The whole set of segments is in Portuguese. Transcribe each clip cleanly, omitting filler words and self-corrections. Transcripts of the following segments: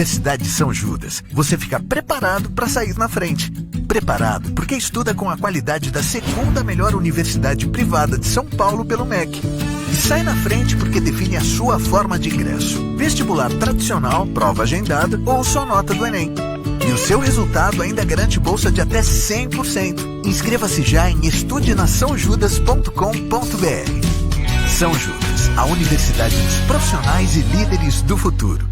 Universidade de São Judas, você fica preparado para sair na frente. Preparado porque estuda com a qualidade da segunda melhor universidade privada de São Paulo pelo MEC. E sai na frente porque define a sua forma de ingresso. Vestibular tradicional, prova agendada ou só nota do Enem. E o seu resultado ainda garante bolsa de até 100%. Inscreva-se já em estudenasaojudas.com.br. São Judas, a universidade dos profissionais e líderes do futuro.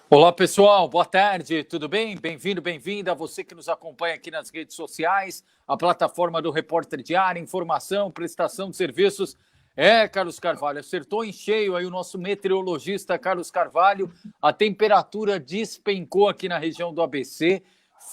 Olá pessoal, boa tarde, tudo bem? Bem-vindo, bem-vinda a você que nos acompanha aqui nas redes sociais, a plataforma do Repórter Diário, informação, prestação de serviços. Carlos Carvalho, acertou em cheio aí o nosso meteorologista Carlos Carvalho, a temperatura despencou aqui na região do ABC,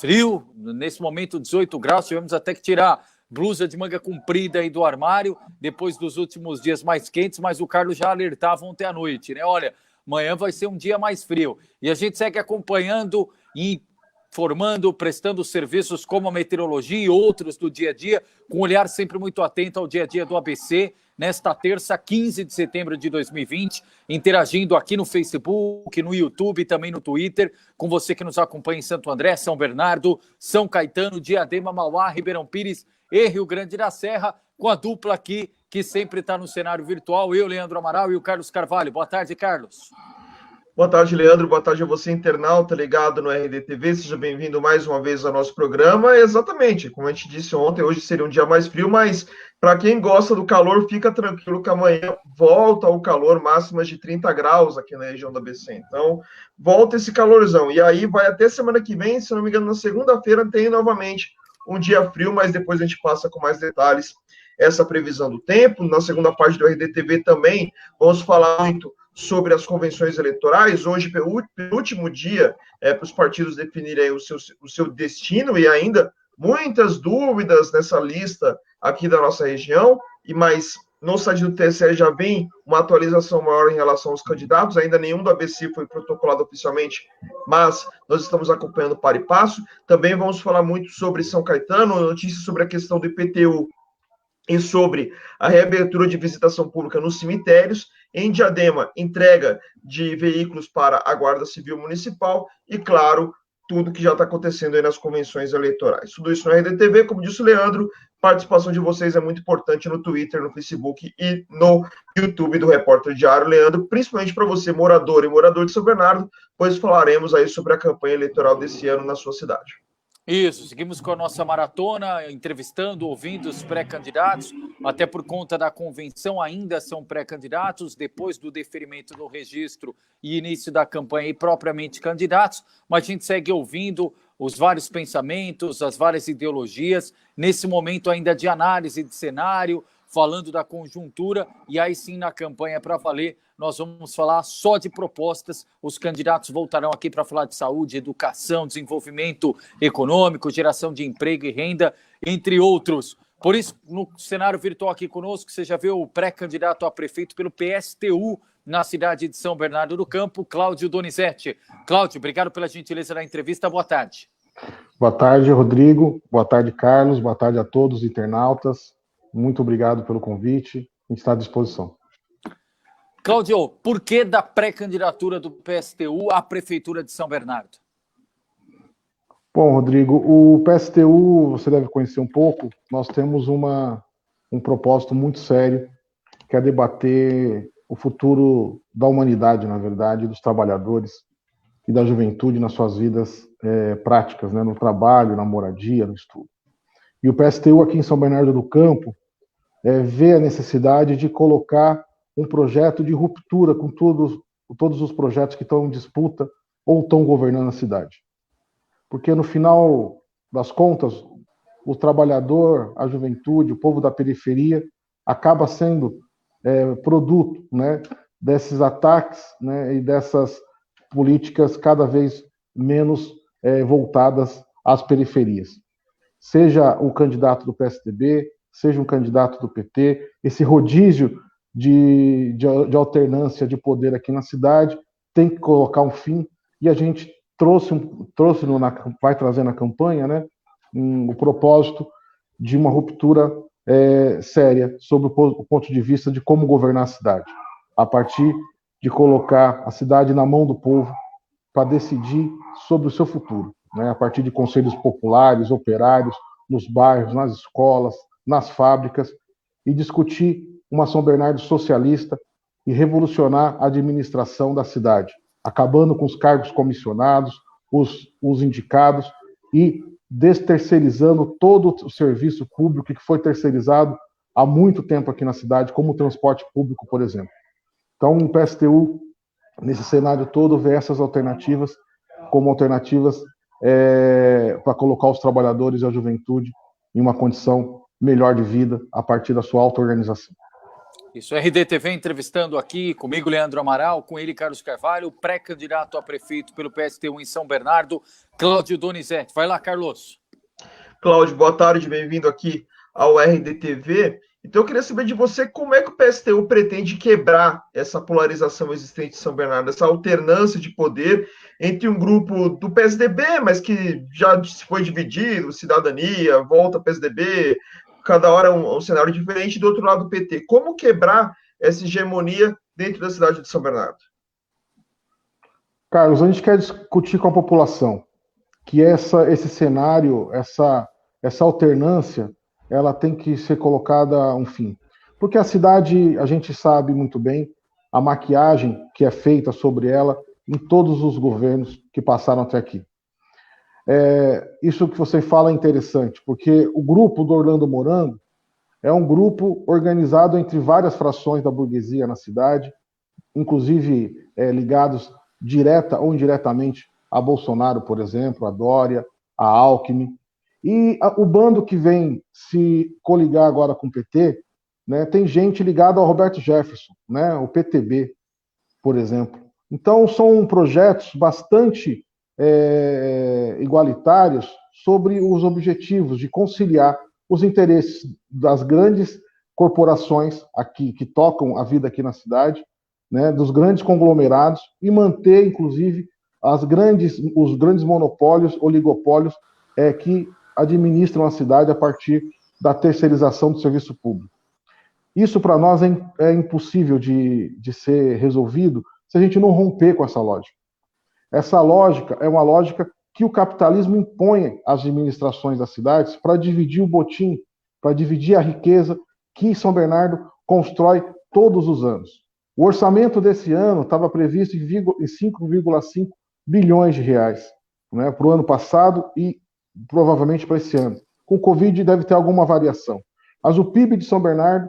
frio, nesse momento 18 graus, tivemos até que tirar blusa de manga comprida aí do armário, depois dos últimos dias mais quentes, mas o Carlos já alertava ontem à noite, né? Olha, amanhã vai ser um dia mais frio. E a gente segue acompanhando, informando, prestando serviços como a meteorologia e outros do dia a dia, com um olhar sempre muito atento ao dia a dia do ABC, nesta terça, 15 de setembro de 2020, interagindo aqui no Facebook, no YouTube e também no Twitter, com você que nos acompanha em Santo André, São Bernardo, São Caetano, Diadema, Mauá, Ribeirão Pires e Rio Grande da Serra, com a dupla aqui, que sempre está no cenário virtual, eu, Leandro Amaral, e o Carlos Carvalho. Boa tarde, Carlos. Boa tarde, Leandro. Boa tarde a você, internauta ligado no RDTV. Seja bem-vindo mais uma vez ao nosso programa. Exatamente, como a gente disse ontem, hoje seria um dia mais frio, mas para quem gosta do calor, fica tranquilo que amanhã volta o calor, máximas de 30 graus aqui na região do ABC. Então, volta esse calorzão. E aí vai até semana que vem, se não me engano, na segunda-feira tem novamente um dia frio, mas depois a gente passa com mais detalhes essa previsão do tempo. Na segunda parte do RDTV também vamos falar muito sobre as convenções eleitorais. Hoje, penúltimo dia para os partidos definirem o seu destino, e ainda muitas dúvidas nessa lista aqui da nossa região, mas no site do TSE já vem uma atualização maior em relação aos candidatos. Ainda nenhum do ABC foi protocolado oficialmente, mas nós estamos acompanhando para e passo. Também vamos falar muito sobre São Caetano, notícias sobre a questão do IPTU e sobre a reabertura de visitação pública nos cemitérios. Em Diadema, entrega de veículos para a Guarda Civil Municipal e, claro, tudo que já está acontecendo aí nas convenções eleitorais. Tudo isso no RDTV, como disse o Leandro, participação de vocês é muito importante no Twitter, no Facebook e no YouTube do Repórter Diário. Leandro, principalmente para você, morador e morador de São Bernardo, pois falaremos aí sobre a campanha eleitoral desse ano na sua cidade. Isso, seguimos com a nossa maratona, entrevistando, ouvindo os pré-candidatos, até por conta da convenção ainda são pré-candidatos, depois do deferimento do registro e início da campanha e propriamente candidatos, mas a gente segue ouvindo os vários pensamentos, as várias ideologias, nesse momento ainda de análise de cenário, falando da conjuntura, e aí sim na campanha para valer, nós vamos falar só de propostas, os candidatos voltarão aqui para falar de saúde, educação, desenvolvimento econômico, geração de emprego e renda, entre outros. Por isso, no cenário virtual aqui conosco, você já vê o pré-candidato a prefeito pelo PSTU na cidade de São Bernardo do Campo, Cláudio Donizete. Cláudio, obrigado pela gentileza da entrevista, boa tarde. Boa tarde, Rodrigo, boa tarde, Carlos, boa tarde a todos os internautas. Muito obrigado pelo convite, a gente está à disposição. Cláudio, por que da pré-candidatura do PSTU à Prefeitura de São Bernardo? Bom, Rodrigo, o PSTU, você deve conhecer um pouco, nós temos um propósito muito sério, que é debater o futuro da humanidade, na verdade, dos trabalhadores e da juventude nas suas vidas práticas, né, no trabalho, na moradia, no estudo. E o PSTU aqui em São Bernardo do Campo vê a necessidade de colocar um projeto de ruptura com todos os projetos que estão em disputa ou estão governando a cidade. Porque no final das contas, o trabalhador, a juventude, o povo da periferia acaba sendo produto, né, desses ataques, né, e dessas políticas cada vez menos voltadas às periferias. Seja o candidato do PSDB, seja um candidato do PT, esse rodízio de alternância de poder aqui na cidade tem que colocar um fim, e a gente vai trazer na campanha, né, o propósito de uma ruptura séria sobre o ponto de vista de como governar a cidade, a partir de colocar a cidade na mão do povo para decidir sobre o seu futuro, né, a partir de conselhos populares, operários, nos bairros, nas escolas, nas fábricas, e discutir uma São Bernardo socialista e revolucionar a administração da cidade, acabando com os cargos comissionados, os indicados, e desterceirizando todo o serviço público que foi terceirizado há muito tempo aqui na cidade, como o transporte público, por exemplo. Então, o PSTU, nesse cenário todo, vê essas alternativas como alternativas para colocar os trabalhadores e a juventude em uma condição melhor de vida a partir da sua auto-organização. Isso, RDTV entrevistando aqui comigo, Leandro Amaral, com ele, Carlos Carvalho, pré-candidato a prefeito pelo PSTU em São Bernardo, Cláudio Donizete. Vai lá, Carlos. Cláudio, boa tarde, bem-vindo aqui ao RDTV. Então, eu queria saber de você como é que o PSTU pretende quebrar essa polarização existente em São Bernardo, essa alternância de poder entre um grupo do PSDB, mas que já foi dividido, Cidadania, volta PSDB, cada hora um cenário diferente, do outro lado do PT. Como quebrar essa hegemonia dentro da cidade de São Bernardo? Carlos, a gente quer discutir com a população que esse cenário, essa alternância, ela tem que ser colocada um fim. Porque a cidade, a gente sabe muito bem, a maquiagem que é feita sobre ela em todos os governos que passaram até aqui. Isso que você fala é interessante, porque o grupo do Orlando Morango é um grupo organizado entre várias frações da burguesia na cidade, inclusive ligados direta ou indiretamente a Bolsonaro, por exemplo, a Dória, a Alckmin. E o bando que vem se coligar agora com o PT, né, tem gente ligada ao Roberto Jefferson, né, o PTB, por exemplo. Então, são projetos bastante igualitários sobre os objetivos de conciliar os interesses das grandes corporações aqui que tocam a vida aqui na cidade, né, dos grandes conglomerados, e manter, inclusive, os grandes monopólios, oligopólios que administram a cidade a partir da terceirização do serviço público. Isso, para nós, é impossível de ser resolvido se a gente não romper com essa lógica. Essa lógica é uma lógica que o capitalismo impõe às administrações das cidades para dividir o botim, para dividir a riqueza que São Bernardo constrói todos os anos. O orçamento desse ano estava previsto em 5,5 bilhões de reais, né, para o ano passado e provavelmente para esse ano. Com o Covid deve ter alguma variação. Mas o PIB de São Bernardo,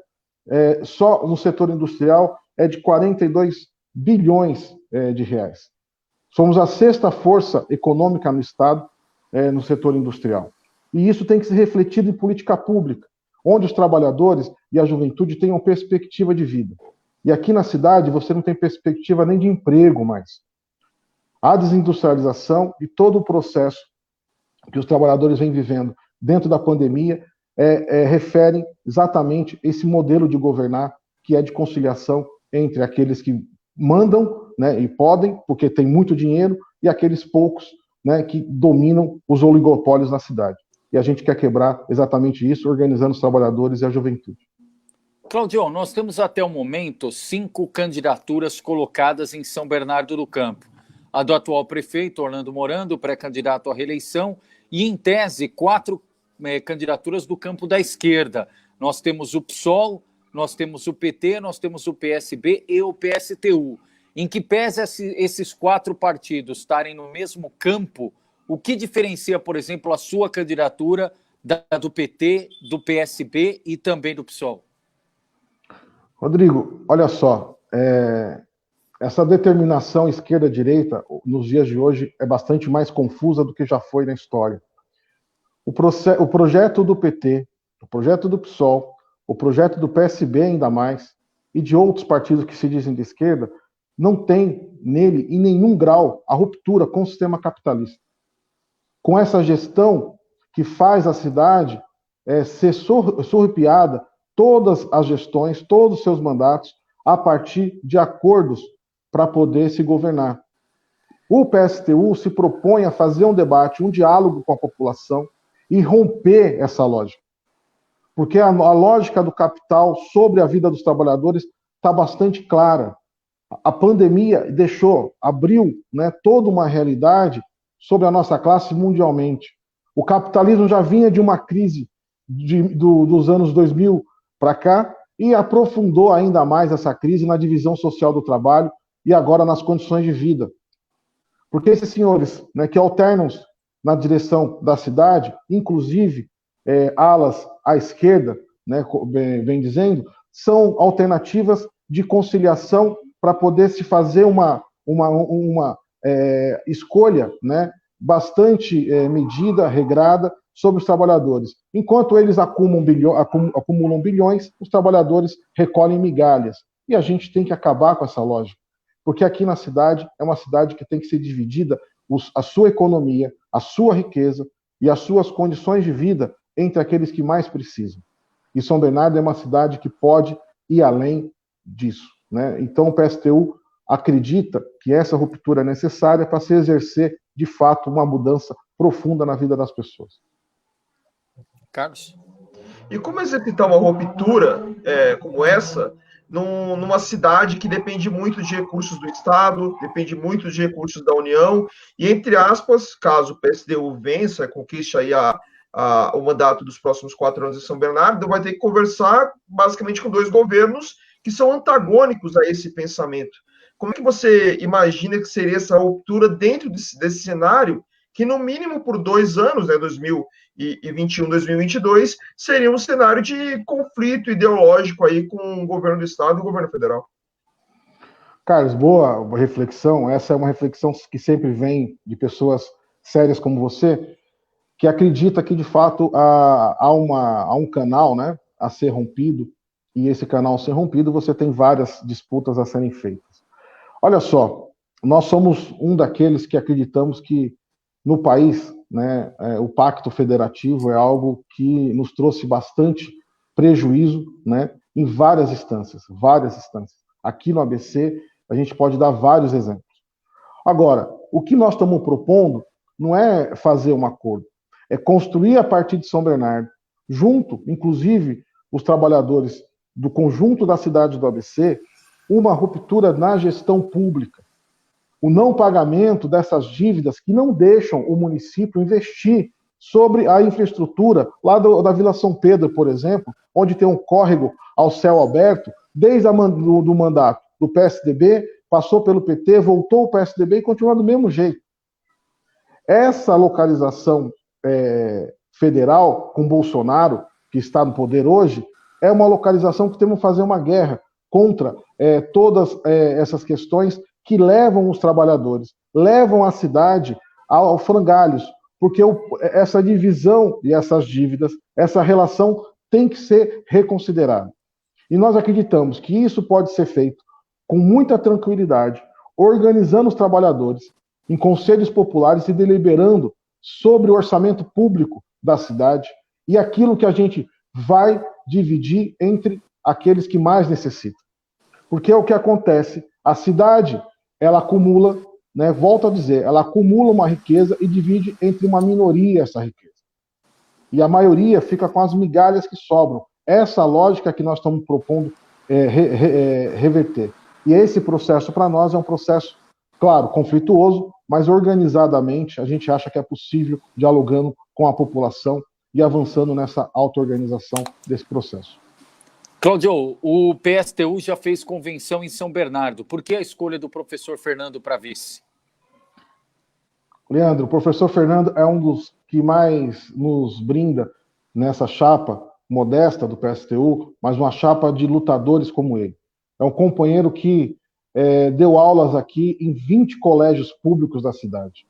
só no setor industrial, é de 42 bilhões de reais. Somos a 6ª força econômica no Estado, no setor industrial. E isso tem que ser refletido em política pública, onde os trabalhadores e a juventude tenham perspectiva de vida. E aqui na cidade você não tem perspectiva nem de emprego mais. A desindustrialização e todo o processo que os trabalhadores vêm vivendo dentro da pandemia referem exatamente esse modelo de governar que é de conciliação entre aqueles que mandam, né, e podem, porque tem muito dinheiro, e aqueles poucos, né, que dominam os oligopólios na cidade. E a gente quer quebrar exatamente isso, organizando os trabalhadores e a juventude. Claudio, nós temos até o momento 5 candidaturas colocadas em São Bernardo do Campo. A do atual prefeito, Orlando Morango, pré-candidato à reeleição, e, em tese, 4 candidaturas do campo da esquerda. Nós temos o PSOL, nós temos o PT, nós temos o PSB e o PSTU. Em que pese esses 4 partidos estarem no mesmo campo, o que diferencia, por exemplo, a sua candidatura do PT, do PSB e também do PSOL? Rodrigo, olha só, essa determinação esquerda-direita, nos dias de hoje, é bastante mais confusa do que já foi na história. O projeto do PT, o projeto do PSOL, o projeto do PSB ainda mais, e de outros partidos que se dizem de esquerda, não tem nele, em nenhum grau, a ruptura com o sistema capitalista. Com essa gestão que faz a cidade ser surrupiada, todas as gestões, todos os seus mandatos, a partir de acordos para poder se governar. O PSTU se propõe a fazer um debate, um diálogo com a população e romper essa lógica. Porque a lógica do capital sobre a vida dos trabalhadores está bastante clara. A pandemia abriu, né, toda uma realidade sobre a nossa classe mundialmente. O capitalismo já vinha de uma crise dos anos 2000 para cá e aprofundou ainda mais essa crise na divisão social do trabalho e agora nas condições de vida. Porque esses senhores, né, que alternam na direção da cidade, inclusive alas à esquerda, né, bem dizendo, são alternativas de conciliação para poder se fazer uma escolha, né, bastante medida, regrada, sobre os trabalhadores. Enquanto eles acumulam bilhões, os trabalhadores recolhem migalhas. E a gente tem que acabar com essa lógica. Porque aqui na cidade, é uma cidade que tem que ser dividida a sua economia, a sua riqueza e as suas condições de vida entre aqueles que mais precisam. E São Bernardo é uma cidade que pode ir além disso, né? Então o PSTU acredita que essa ruptura é necessária para se exercer, de fato, uma mudança profunda na vida das pessoas. Carlos? E como executar uma ruptura como essa numa cidade que depende muito de recursos do Estado, depende muito de recursos da União, e, entre aspas, caso o PSTU vença, conquiste aí o mandato dos próximos 4 anos em São Bernardo, vai ter que conversar basicamente com 2 governos que são antagônicos a esse pensamento. Como é que você imagina que seria essa ruptura dentro desse cenário, que no mínimo por 2 anos, né, 2021, 2022, seria um cenário de conflito ideológico aí com o governo do Estado e o governo federal? Carlos, boa reflexão. Essa é uma reflexão que sempre vem de pessoas sérias como você, que acredita que, de fato, há um canal, né, a ser rompido, e esse canal ser rompido, você tem várias disputas a serem feitas. Olha só, nós somos um daqueles que acreditamos que no país, né, o pacto federativo é algo que nos trouxe bastante prejuízo, né, em várias instâncias. Aqui no ABC, a gente pode dar vários exemplos. Agora, o que nós estamos propondo não é fazer um acordo, é construir a partir de São Bernardo, junto, inclusive, os trabalhadores do conjunto da cidade do ABC, uma ruptura na gestão pública. O não pagamento dessas dívidas que não deixam o município investir sobre a infraestrutura lá da Vila São Pedro, por exemplo, onde tem um córrego ao céu aberto, desde do mandato do PSDB, passou pelo PT, voltou ao PSDB e continua do mesmo jeito. Essa localização federal com Bolsonaro, que está no poder hoje, é uma localização que temos que fazer uma guerra contra todas essas questões que levam os trabalhadores, levam a cidade ao frangalhos, porque essa divisão e essas dívidas, essa relação tem que ser reconsiderada. E nós acreditamos que isso pode ser feito com muita tranquilidade, organizando os trabalhadores em conselhos populares e deliberando sobre o orçamento público da cidade e aquilo que a gente vai dividir entre aqueles que mais necessitam. Porque é o que acontece, a cidade, ela acumula, né, volto a dizer, ela acumula uma riqueza e divide entre uma minoria essa riqueza. E a maioria fica com as migalhas que sobram. Essa lógica que nós estamos propondo reverter. E esse processo, para nós, é um processo, claro, conflituoso, mas organizadamente a gente acha que é possível, dialogando com a população e avançando nessa auto-organização desse processo. Cláudio, o PSTU já fez convenção em São Bernardo. Por que a escolha do professor Fernando para vice? Leandro, o professor Fernando é um dos que mais nos brinda nessa chapa modesta do PSTU, mas uma chapa de lutadores como ele. É um companheiro que deu aulas aqui em 20 colégios públicos da cidade,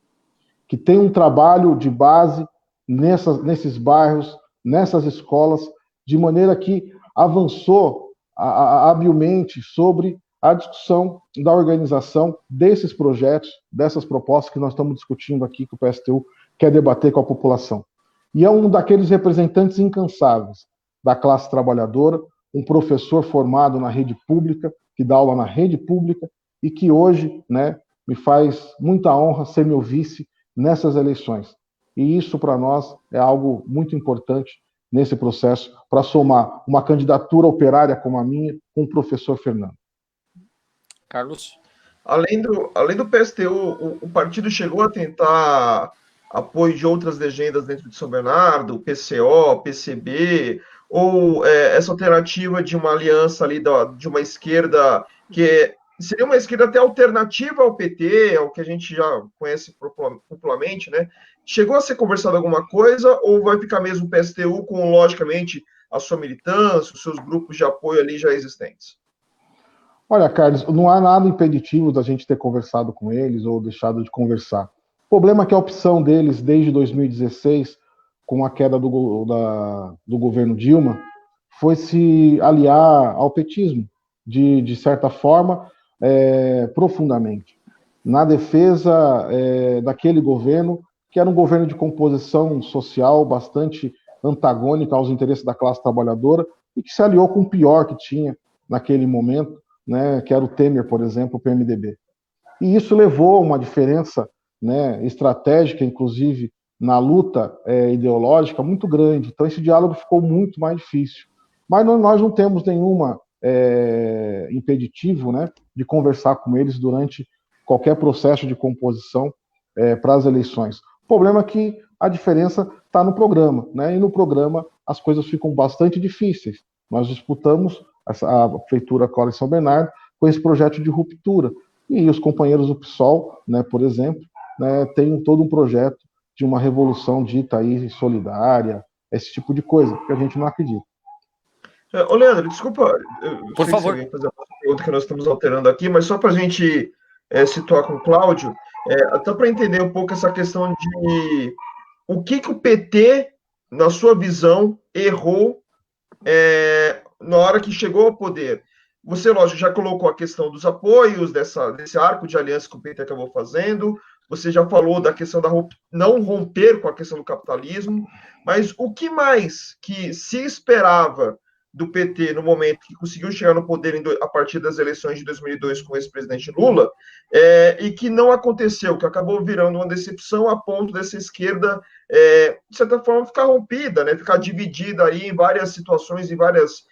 que tem um trabalho de base nesses bairros, nessas escolas, de maneira que avançou habilmente sobre a discussão da organização desses projetos, dessas propostas que nós estamos discutindo aqui, que o PSTU quer debater com a população. E é um daqueles representantes incansáveis da classe trabalhadora, um professor formado na rede pública, que dá aula na rede pública, e que hoje, né, me faz muita honra ser meu vice nessas eleições. E isso, para nós, é algo muito importante nesse processo, para somar uma candidatura operária como a minha com o professor Fernando. Carlos? Além do PSTU, o partido chegou a tentar apoio de outras legendas dentro de São Bernardo, PCO, PCB, ou essa alternativa de uma aliança ali de uma esquerda que seria uma esquerda até alternativa ao PT, ao que a gente já conhece popularmente, né? Chegou a ser conversado alguma coisa ou vai ficar mesmo o PSTU com, logicamente, a sua militância, os seus grupos de apoio ali já existentes? Olha, Carlos, não há nada impeditivo da gente ter conversado com eles ou deixado de conversar. O problema é que a opção deles, desde 2016, com a queda do governo Dilma, foi se aliar ao petismo, de certa forma, profundamente, na defesa daquele governo, que era um governo de composição social bastante antagônica aos interesses da classe trabalhadora e que se aliou com o pior que tinha naquele momento, né, que era o Temer, por exemplo, o PMDB. E isso levou a uma diferença, né, estratégica, inclusive, na luta ideológica, muito grande. Então, esse diálogo ficou muito mais difícil. Mas nós não temos nenhuma impeditivo, né, de conversar com eles durante qualquer processo de composição para as eleições. O problema é que a diferença está no programa, né, e no programa as coisas ficam bastante difíceis. Nós disputamos a prefeitura Cola em São Bernardo com esse projeto de ruptura. E os companheiros do PSOL, né, por exemplo, né, têm todo um projeto de uma revolução dita aí solidária, esse tipo de coisa, que a gente não acredita. Ô, Leandro, desculpa, por favor, fazer uma pergunta que nós estamos alterando aqui, mas só para a gente situar com o Cláudio, até para entender um pouco essa questão de o que o PT, na sua visão, errou na hora que chegou ao poder. Você, lógico, já colocou a questão dos apoios, desse arco de aliança que o PT acabou fazendo, você já falou da questão da não romper com a questão do capitalismo, mas o que mais que se esperava do PT no momento que conseguiu chegar no poder a partir das eleições de 2002 com o ex-presidente Lula, e que não aconteceu, que acabou virando uma decepção a ponto dessa esquerda, de certa forma, ficar rompida, né, ficar dividida aí em várias situações, em várias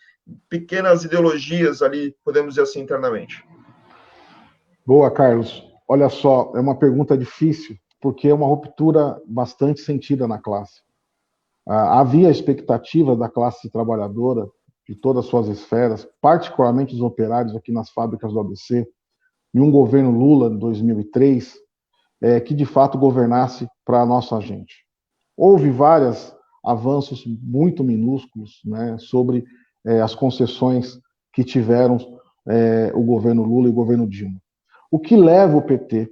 pequenas ideologias ali, podemos dizer assim, internamente. Boa, Carlos. Olha só, é uma pergunta difícil, porque é uma ruptura bastante sentida na classe. Havia expectativa da classe trabalhadora, de todas as suas esferas, particularmente os operários aqui nas fábricas do ABC, e um governo Lula, em 2003, que de fato governasse para a nossa gente. Houve vários avanços muito minúsculos, né, sobre as concessões que tiveram o governo Lula e o governo Dilma. O que leva o PT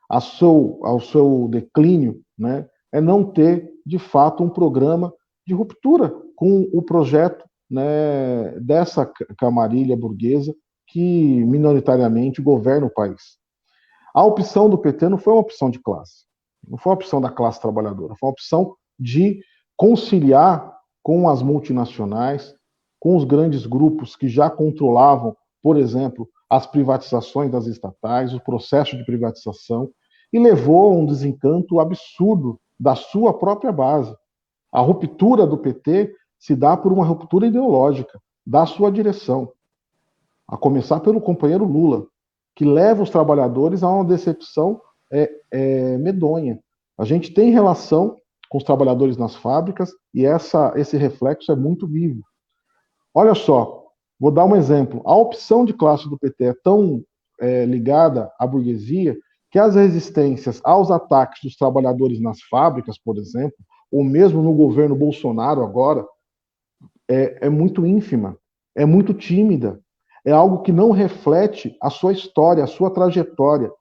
ao seu declínio, né, é não ter, de fato, um programa de ruptura com o projeto, né, dessa camarilha burguesa que minoritariamente governa o país. A opção do PT não foi uma opção de classe, não foi uma opção da classe trabalhadora, foi uma opção de conciliar com as multinacionais, com os grandes grupos que já controlavam, por exemplo, as privatizações das estatais, o processo de privatização, e levou a um desencanto absurdo da sua própria base. A ruptura do PT se dá por uma ruptura ideológica da sua direção, a começar pelo companheiro Lula, que leva os trabalhadores a uma decepção medonha. A gente tem relação com os trabalhadores nas fábricas e esse reflexo é muito vivo. Olha só, Vou dar um exemplo. A opção de classe do PT é tão ligada à burguesia que as resistências aos ataques dos trabalhadores nas fábricas, por exemplo, ou mesmo no governo Bolsonaro agora, é muito ínfima, é muito tímida, é algo que não reflete a sua história, a sua trajetória,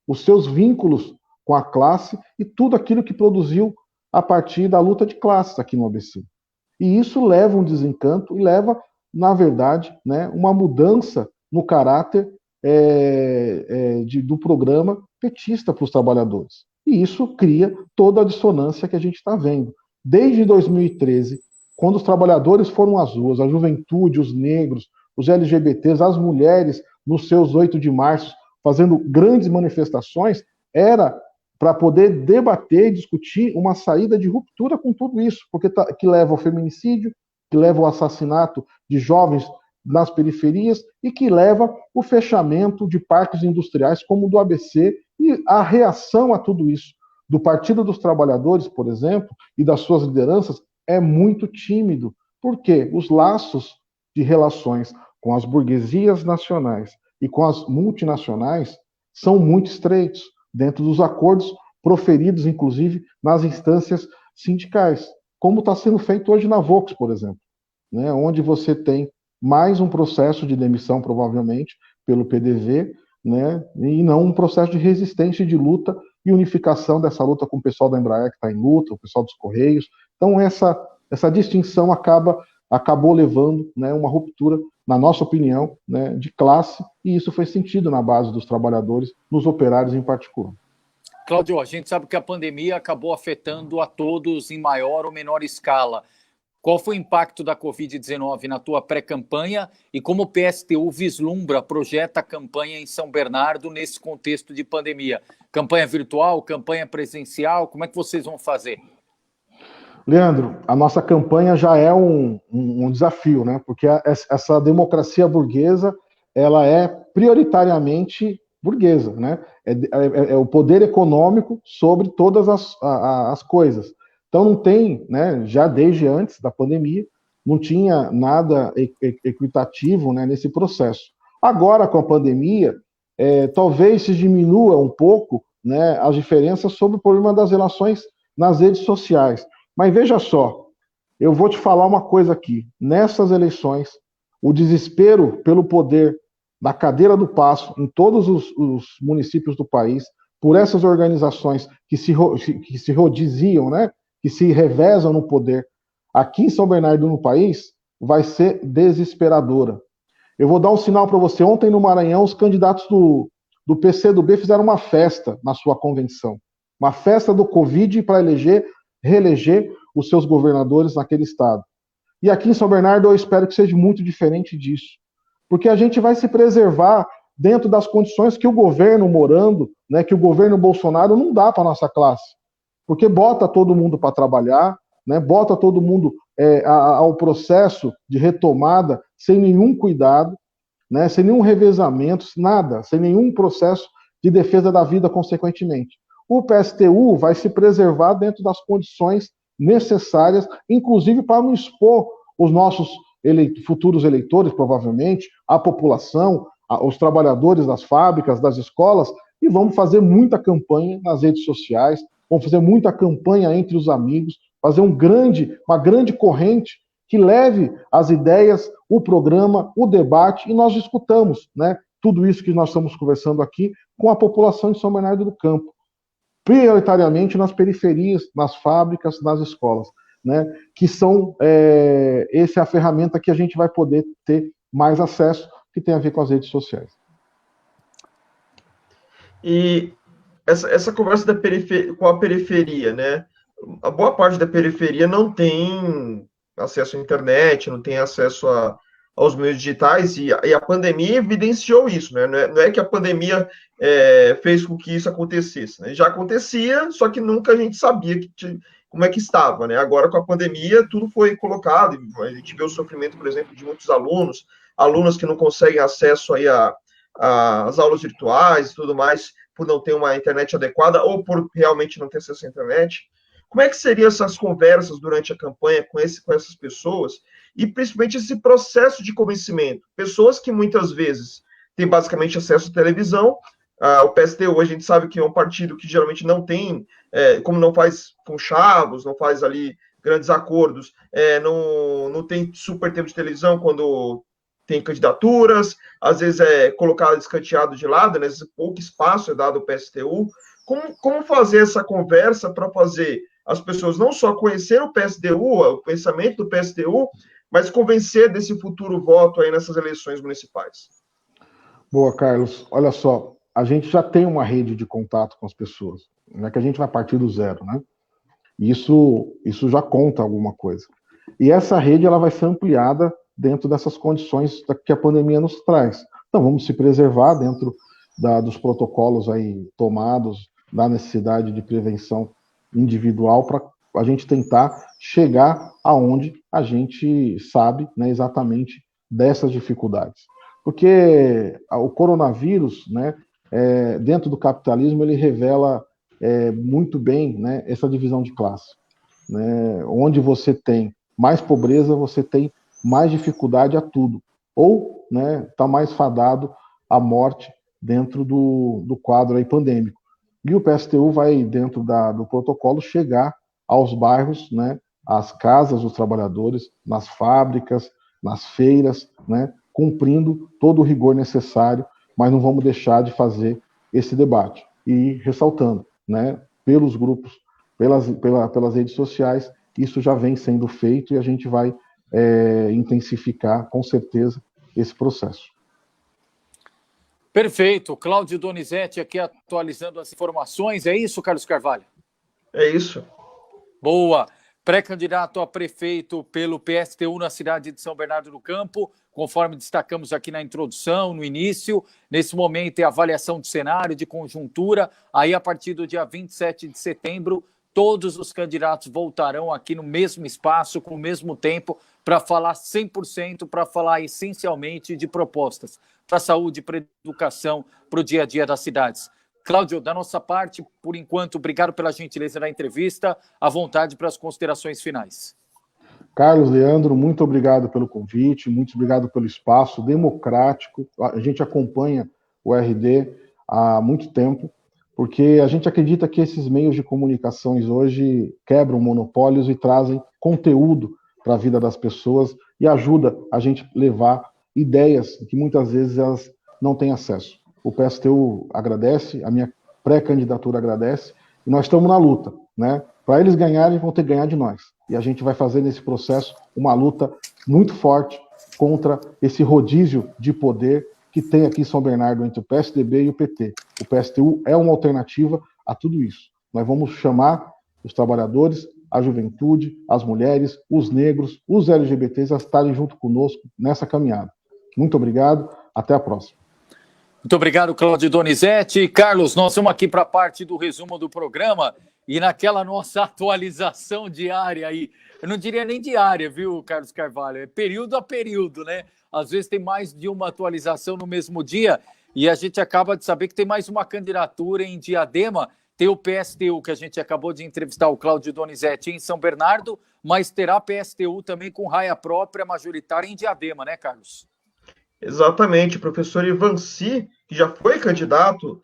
os seus vínculos com a classe e tudo aquilo que produziu a partir da luta de classes aqui no ABC. E isso leva um desencanto e leva, na verdade, né, uma mudança no caráter do programa petista para os trabalhadores. E isso cria toda a dissonância que a gente está vendo. Desde 2013, quando os trabalhadores foram às ruas, a juventude, os negros, os LGBTs, as mulheres, nos seus 8 de março, fazendo grandes manifestações, era para poder debater e discutir uma saída de ruptura com tudo isso, porque que leva ao feminicídio, que leva ao assassinato de jovens nas periferias e que leva o fechamento de parques industriais como o do ABC e a reação a tudo isso do Partido dos Trabalhadores, por exemplo, e das suas lideranças é muito tímido, porque os laços de relações com as burguesias nacionais e com as multinacionais são muito estreitos, dentro dos acordos proferidos, inclusive, nas instâncias sindicais, como está sendo feito hoje na Vox, por exemplo, né, onde você tem mais um processo de demissão, provavelmente, pelo PDV, né, e não um processo de resistência e de luta e unificação dessa luta com o pessoal da Embraer que está em luta, o pessoal dos Correios. Então, essa distinção acabou levando, né, uma ruptura, na nossa opinião, né, de classe, e isso fez sentido na base dos trabalhadores, nos operários em particular. Cláudio, a gente sabe que a pandemia acabou afetando a todos em maior ou menor escala. Qual foi o impacto da Covid-19 na tua pré-campanha e como o PSTU projeta a campanha em São Bernardo nesse contexto de pandemia? Campanha virtual, campanha presencial, como é que vocês vão fazer? Leandro, a nossa campanha já é um desafio, né? Porque essa democracia burguesa, ela é prioritariamente burguesa, né? É o poder econômico sobre todas as coisas. Então não tem, né? Já desde antes da pandemia, não tinha nada equitativo, né, nesse processo. Agora, com a pandemia, talvez se diminua um pouco, né, as diferenças sobre o problema das relações nas redes sociais. Mas veja só, eu vou te falar uma coisa aqui. Nessas eleições, o desespero pelo poder da cadeira do passo em todos os municípios do país, por essas organizações que se rodiziam, né, que se revezam no poder, aqui em São Bernardo, no país, vai ser desesperadora. Eu vou dar um sinal para você. Ontem, no Maranhão, os candidatos do PCdoB fizeram uma festa na sua convenção. Uma festa do Covid para reeleger os seus governadores naquele estado. E aqui em São Bernardo eu espero que seja muito diferente disso, porque a gente vai se preservar dentro das condições que o governo Morando, né, que o governo Bolsonaro não dá para a nossa classe, porque bota todo mundo para trabalhar, né, bota todo mundo ao processo de retomada sem nenhum cuidado, né, sem nenhum revezamento, nada, sem nenhum processo de defesa da vida consequentemente. O PSTU vai se preservar dentro das condições necessárias, inclusive para não expor os nossos futuros eleitores, provavelmente, a população, os trabalhadores das fábricas, das escolas, e vamos fazer muita campanha nas redes sociais, vamos fazer muita campanha entre os amigos, fazer uma grande corrente que leve as ideias, o programa, o debate, e nós discutamos, né, tudo isso que nós estamos conversando aqui com a população de São Bernardo do Campo, prioritariamente nas periferias, nas fábricas, nas escolas, né, que são, essa é a ferramenta que a gente vai poder ter mais acesso, que tem a ver com as redes sociais. E essa conversa com a periferia, né, a boa parte da periferia não tem acesso à internet, não tem acesso aos meios digitais, e a pandemia evidenciou isso, né? Não é que a pandemia fez com que isso acontecesse, né? Já acontecia, só que nunca a gente sabia como é que estava, né? Agora, com a pandemia, tudo foi colocado, a gente vê o sofrimento, por exemplo, de muitos alunos que não conseguem acesso aí às aulas virtuais e tudo mais, por não ter uma internet adequada, ou por realmente não ter acesso à internet. Como é que seriam essas conversas durante a campanha com essas pessoas e principalmente esse processo de convencimento? Pessoas que muitas vezes têm basicamente acesso à televisão. O PSTU, a gente sabe que é um partido que geralmente não tem, como não faz conchavos, não faz ali grandes acordos, não tem super tempo de televisão quando tem candidaturas, às vezes é colocado escanteado de lado, né? Pouco espaço é dado ao PSTU. Como fazer essa conversa para fazer as pessoas não só conhecer o PSTU, o pensamento do PSTU, mas convencer desse futuro voto aí nessas eleições municipais? Boa, Carlos. Olha só, a gente já tem uma rede de contato com as pessoas. Não é que a gente vai partir do zero, né? Isso já conta alguma coisa. E essa rede ela vai ser ampliada dentro dessas condições que a pandemia nos traz. Então, vamos se preservar dentro dos protocolos aí tomados, da necessidade de prevenção individual, para a gente tentar chegar aonde a gente sabe, né, exatamente dessas dificuldades. Porque o coronavírus, né, dentro do capitalismo, ele revela muito bem, né, essa divisão de classe. Né? Onde você tem mais pobreza, você tem mais dificuldade a tudo. Ou está mais fadado à morte dentro do quadro aí pandêmico. E o PSTU vai, dentro do protocolo, chegar aos bairros, né, às casas dos trabalhadores, nas fábricas, nas feiras, né, cumprindo todo o rigor necessário, mas não vamos deixar de fazer esse debate. E ressaltando, né, pelos grupos, pelas redes sociais, isso já vem sendo feito e a gente vai intensificar, com certeza, esse processo. Perfeito. Cláudio Donizete aqui atualizando as informações. É isso, Carlos Carvalho? É isso. Boa. Pré-candidato a prefeito pelo PSTU na cidade de São Bernardo do Campo, conforme destacamos aqui na introdução, no início. Nesse momento é avaliação de cenário, de conjuntura. Aí, a partir do dia 27 de setembro, todos os candidatos voltarão aqui no mesmo espaço, com o mesmo tempo, para falar 100%, para falar essencialmente de propostas para a saúde, para a educação, para o dia a dia das cidades. Cláudio, da nossa parte, por enquanto, obrigado pela gentileza da entrevista, à vontade para as considerações finais. Carlos, Leandro, muito obrigado pelo convite, muito obrigado pelo espaço democrático. A gente acompanha o RD há muito tempo, porque a gente acredita que esses meios de comunicações hoje quebram monopólios e trazem conteúdo para a vida das pessoas e ajuda a gente levar ideias que muitas vezes elas não têm acesso. O PSTU agradece, a minha pré-candidatura agradece, e nós estamos na luta, né? Para eles ganharem, vão ter que ganhar de nós. E a gente vai fazer nesse processo uma luta muito forte contra esse rodízio de poder que tem aqui em São Bernardo entre o PSDB e o PT. O PSTU é uma alternativa a tudo isso. Nós vamos chamar os trabalhadores, a juventude, as mulheres, os negros, os LGBTs a estarem junto conosco nessa caminhada. Muito obrigado, até a próxima. Muito obrigado, Cláudio Donizete. Carlos, nós estamos aqui para a parte do resumo do programa e naquela nossa atualização diária aí, eu não diria nem diária, viu, Carlos Carvalho? É período a período, né? Às vezes tem mais de uma atualização no mesmo dia e a gente acaba de saber que tem mais uma candidatura em Diadema. Tem o PSTU, que a gente acabou de entrevistar o Cláudio Donizete em São Bernardo, mas terá PSTU também com raia própria majoritária em Diadema, né, Carlos? Exatamente, o professor Ivanci, que já foi candidato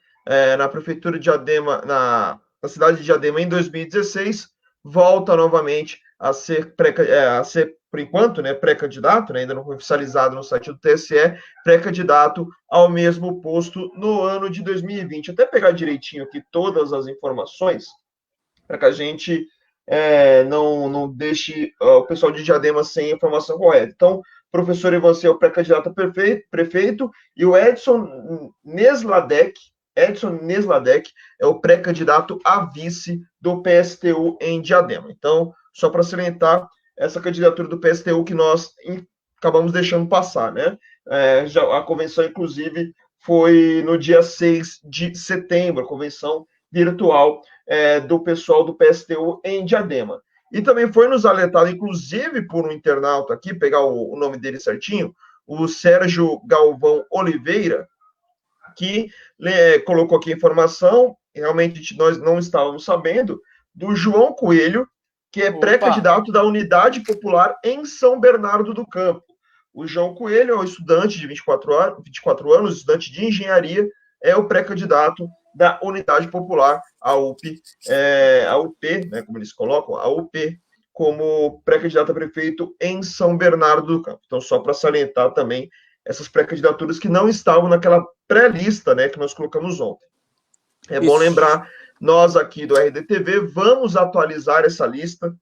na prefeitura de Diadema, na cidade de Diadema em 2016, volta novamente a ser, por enquanto, né, pré-candidato, né, ainda não foi oficializado no site do TSE, pré-candidato ao mesmo posto no ano de 2020. Até pegar direitinho aqui todas as informações, para que a gente não deixe o pessoal de Diadema sem informação correta. Então, professor Ivanci é o pré-candidato a prefeito e o Edson Nesladek é o pré-candidato a vice do PSTU em Diadema. Então, só para salientar essa candidatura do PSTU que nós acabamos deixando passar, né? A convenção, inclusive, foi no dia 6 de setembro, a convenção virtual do pessoal do PSTU em Diadema. E também foi nos alertado, inclusive por um internauta aqui, pegar o nome dele certinho, o Sérgio Galvão Oliveira, que colocou aqui a informação, realmente nós não estávamos sabendo, do João Coelho, que é pré-candidato da Unidade Popular em São Bernardo do Campo. O João Coelho é um estudante de 24 anos, estudante de engenharia, é o pré-candidato da Unidade Popular, a UP, né, como eles colocam, a UP, como pré-candidato a prefeito em São Bernardo do Campo. Então, só para salientar também essas pré-candidaturas que não estavam naquela pré-lista, né, que nós colocamos ontem. É bom lembrar, nós aqui do RDTV vamos atualizar essa lista,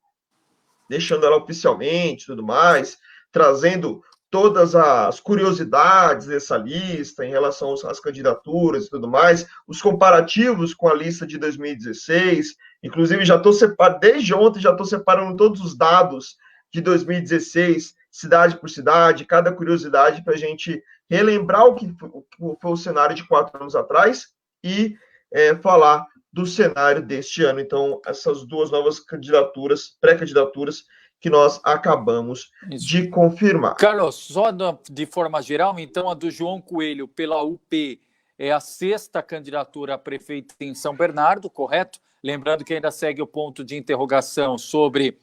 deixando ela oficialmente e tudo mais, trazendo todas as curiosidades dessa lista em relação às candidaturas e tudo mais, os comparativos com a lista de 2016, inclusive já estou separando, desde ontem já estou separando todos os dados de 2016, cidade por cidade, cada curiosidade para a gente relembrar o que foi o cenário de 4 anos atrás e falar do cenário deste ano. Então, essas duas novas candidaturas, pré-candidaturas, que nós acabamos de confirmar. Carlos, só de forma geral, então, a do João Coelho pela UP é a 6ª candidatura a prefeito em São Bernardo, correto? Lembrando que ainda segue o ponto de interrogação sobre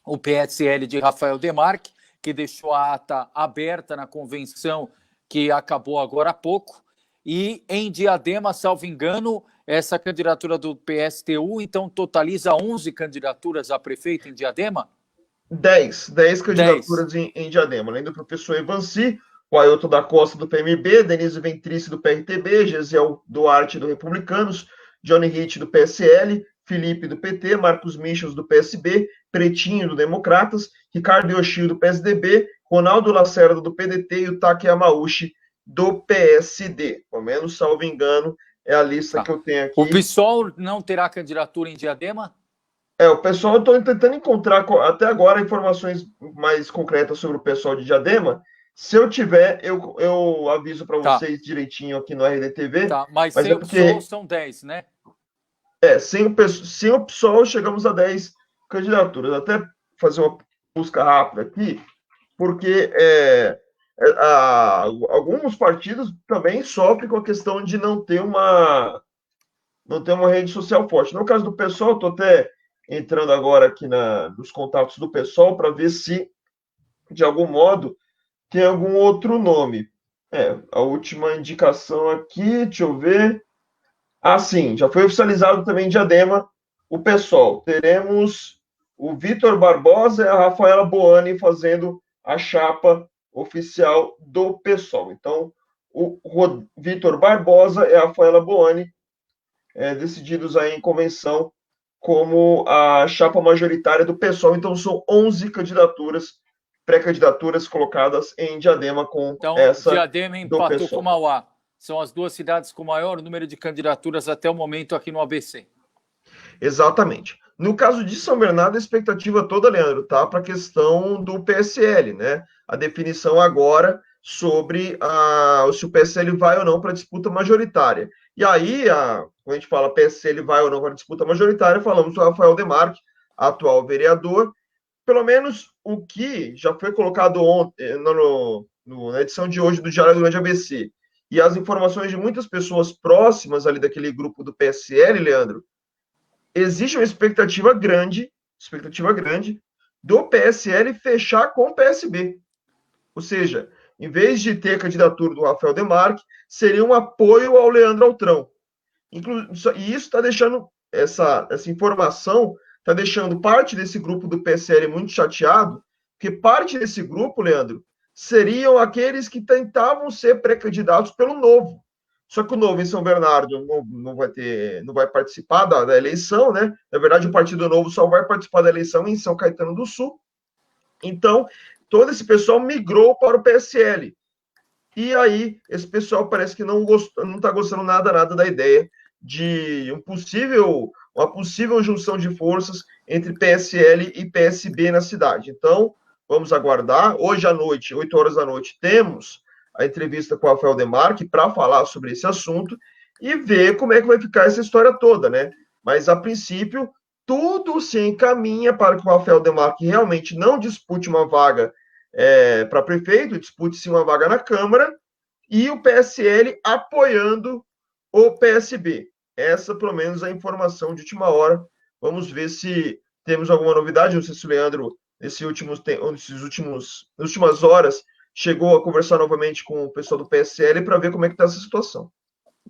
o PSL de Rafael Demarque, que deixou a ata aberta na convenção que acabou agora há pouco. E em Diadema, salvo engano, essa candidatura do PSTU, então, totaliza 11 candidaturas a prefeito em Diadema? 10 candidaturas em Diadema, além do professor Evanci, o Ailton da Costa do PMB, Denise Ventrice do PRTB, Gesiel Duarte do Republicanos, Johnny Hitt do PSL, Felipe do PT, Marcos Michels do PSB, Pretinho do Democratas, Ricardo Yoshio do PSDB, Ronaldo Lacerda do PDT e o Taki Yamauchi do PSD. Pelo menos, salvo engano, é a lista que eu tenho aqui. O PSOL não terá candidatura em Diadema? O pessoal, eu estou tentando encontrar até agora informações mais concretas sobre o pessoal de Diadema. Se eu tiver, eu aviso para vocês direitinho aqui no RDTV. Tá, mas sem o PSOL são 10, né? Sem o PSOL chegamos a 10 candidaturas. Até fazer uma busca rápida aqui, porque alguns partidos também sofrem com a questão de não ter uma rede social forte. No caso do PSOL, estou até entrando agora aqui nos contatos do PSOL para ver se, de algum modo, tem algum outro nome. A última indicação aqui, deixa eu ver. Sim, já foi oficializado também em Diadema o PSOL. Teremos o Vitor Barbosa e a Rafaela Boani fazendo a chapa oficial do PSOL. Então, o Vitor Barbosa e a Rafaela Boani decididos aí em convenção como a chapa majoritária do PSOL. Então, são 11 candidaturas, pré-candidaturas colocadas em Diadema com essa Diadema empatou com Mauá. São as duas cidades com maior número de candidaturas até o momento aqui no ABC. Exatamente. No caso de São Bernardo, a expectativa toda, Leandro, tá para a questão do PSL, né? A definição agora sobre se o PSL vai ou não para a disputa majoritária. E aí, quando a gente fala PSL vai ou não para a disputa majoritária, falamos do Rafael Demarque, atual vereador. Pelo menos o que já foi colocado ontem, na edição de hoje do Diário do Grande ABC, e as informações de muitas pessoas próximas ali daquele grupo do PSL, Leandro, existe uma expectativa grande do PSL fechar com o PSB. Ou seja, em vez de ter a candidatura do Rafael Demarque, seria um apoio ao Leandro Altrão. E isso está deixando, essa informação está deixando parte desse grupo do PSL muito chateado, porque parte desse grupo, Leandro, seriam aqueles que tentavam ser pré-candidatos pelo Novo. Só que o Novo em São Bernardo não vai participar da eleição, né? Na verdade, o Partido Novo só vai participar da eleição em São Caetano do Sul. Então, todo esse pessoal migrou para o PSL. E aí, esse pessoal parece que não está gostando nada da ideia de uma possível junção de forças entre PSL e PSB na cidade. Então, vamos aguardar. Hoje à noite, 8 horas da noite, temos a entrevista com o Rafael Demarque para falar sobre esse assunto e ver como é que vai ficar essa história toda, né? Mas, a princípio, tudo se encaminha para que o Rafael Demarque realmente não dispute uma vaga para prefeito, dispute-se uma vaga na Câmara, e o PSL apoiando o PSB. Essa, pelo menos, é a informação de última hora. Vamos ver se temos alguma novidade. Não sei se o Leandro, nas últimas horas, chegou a conversar novamente com o pessoal do PSL para ver como é que está essa situação.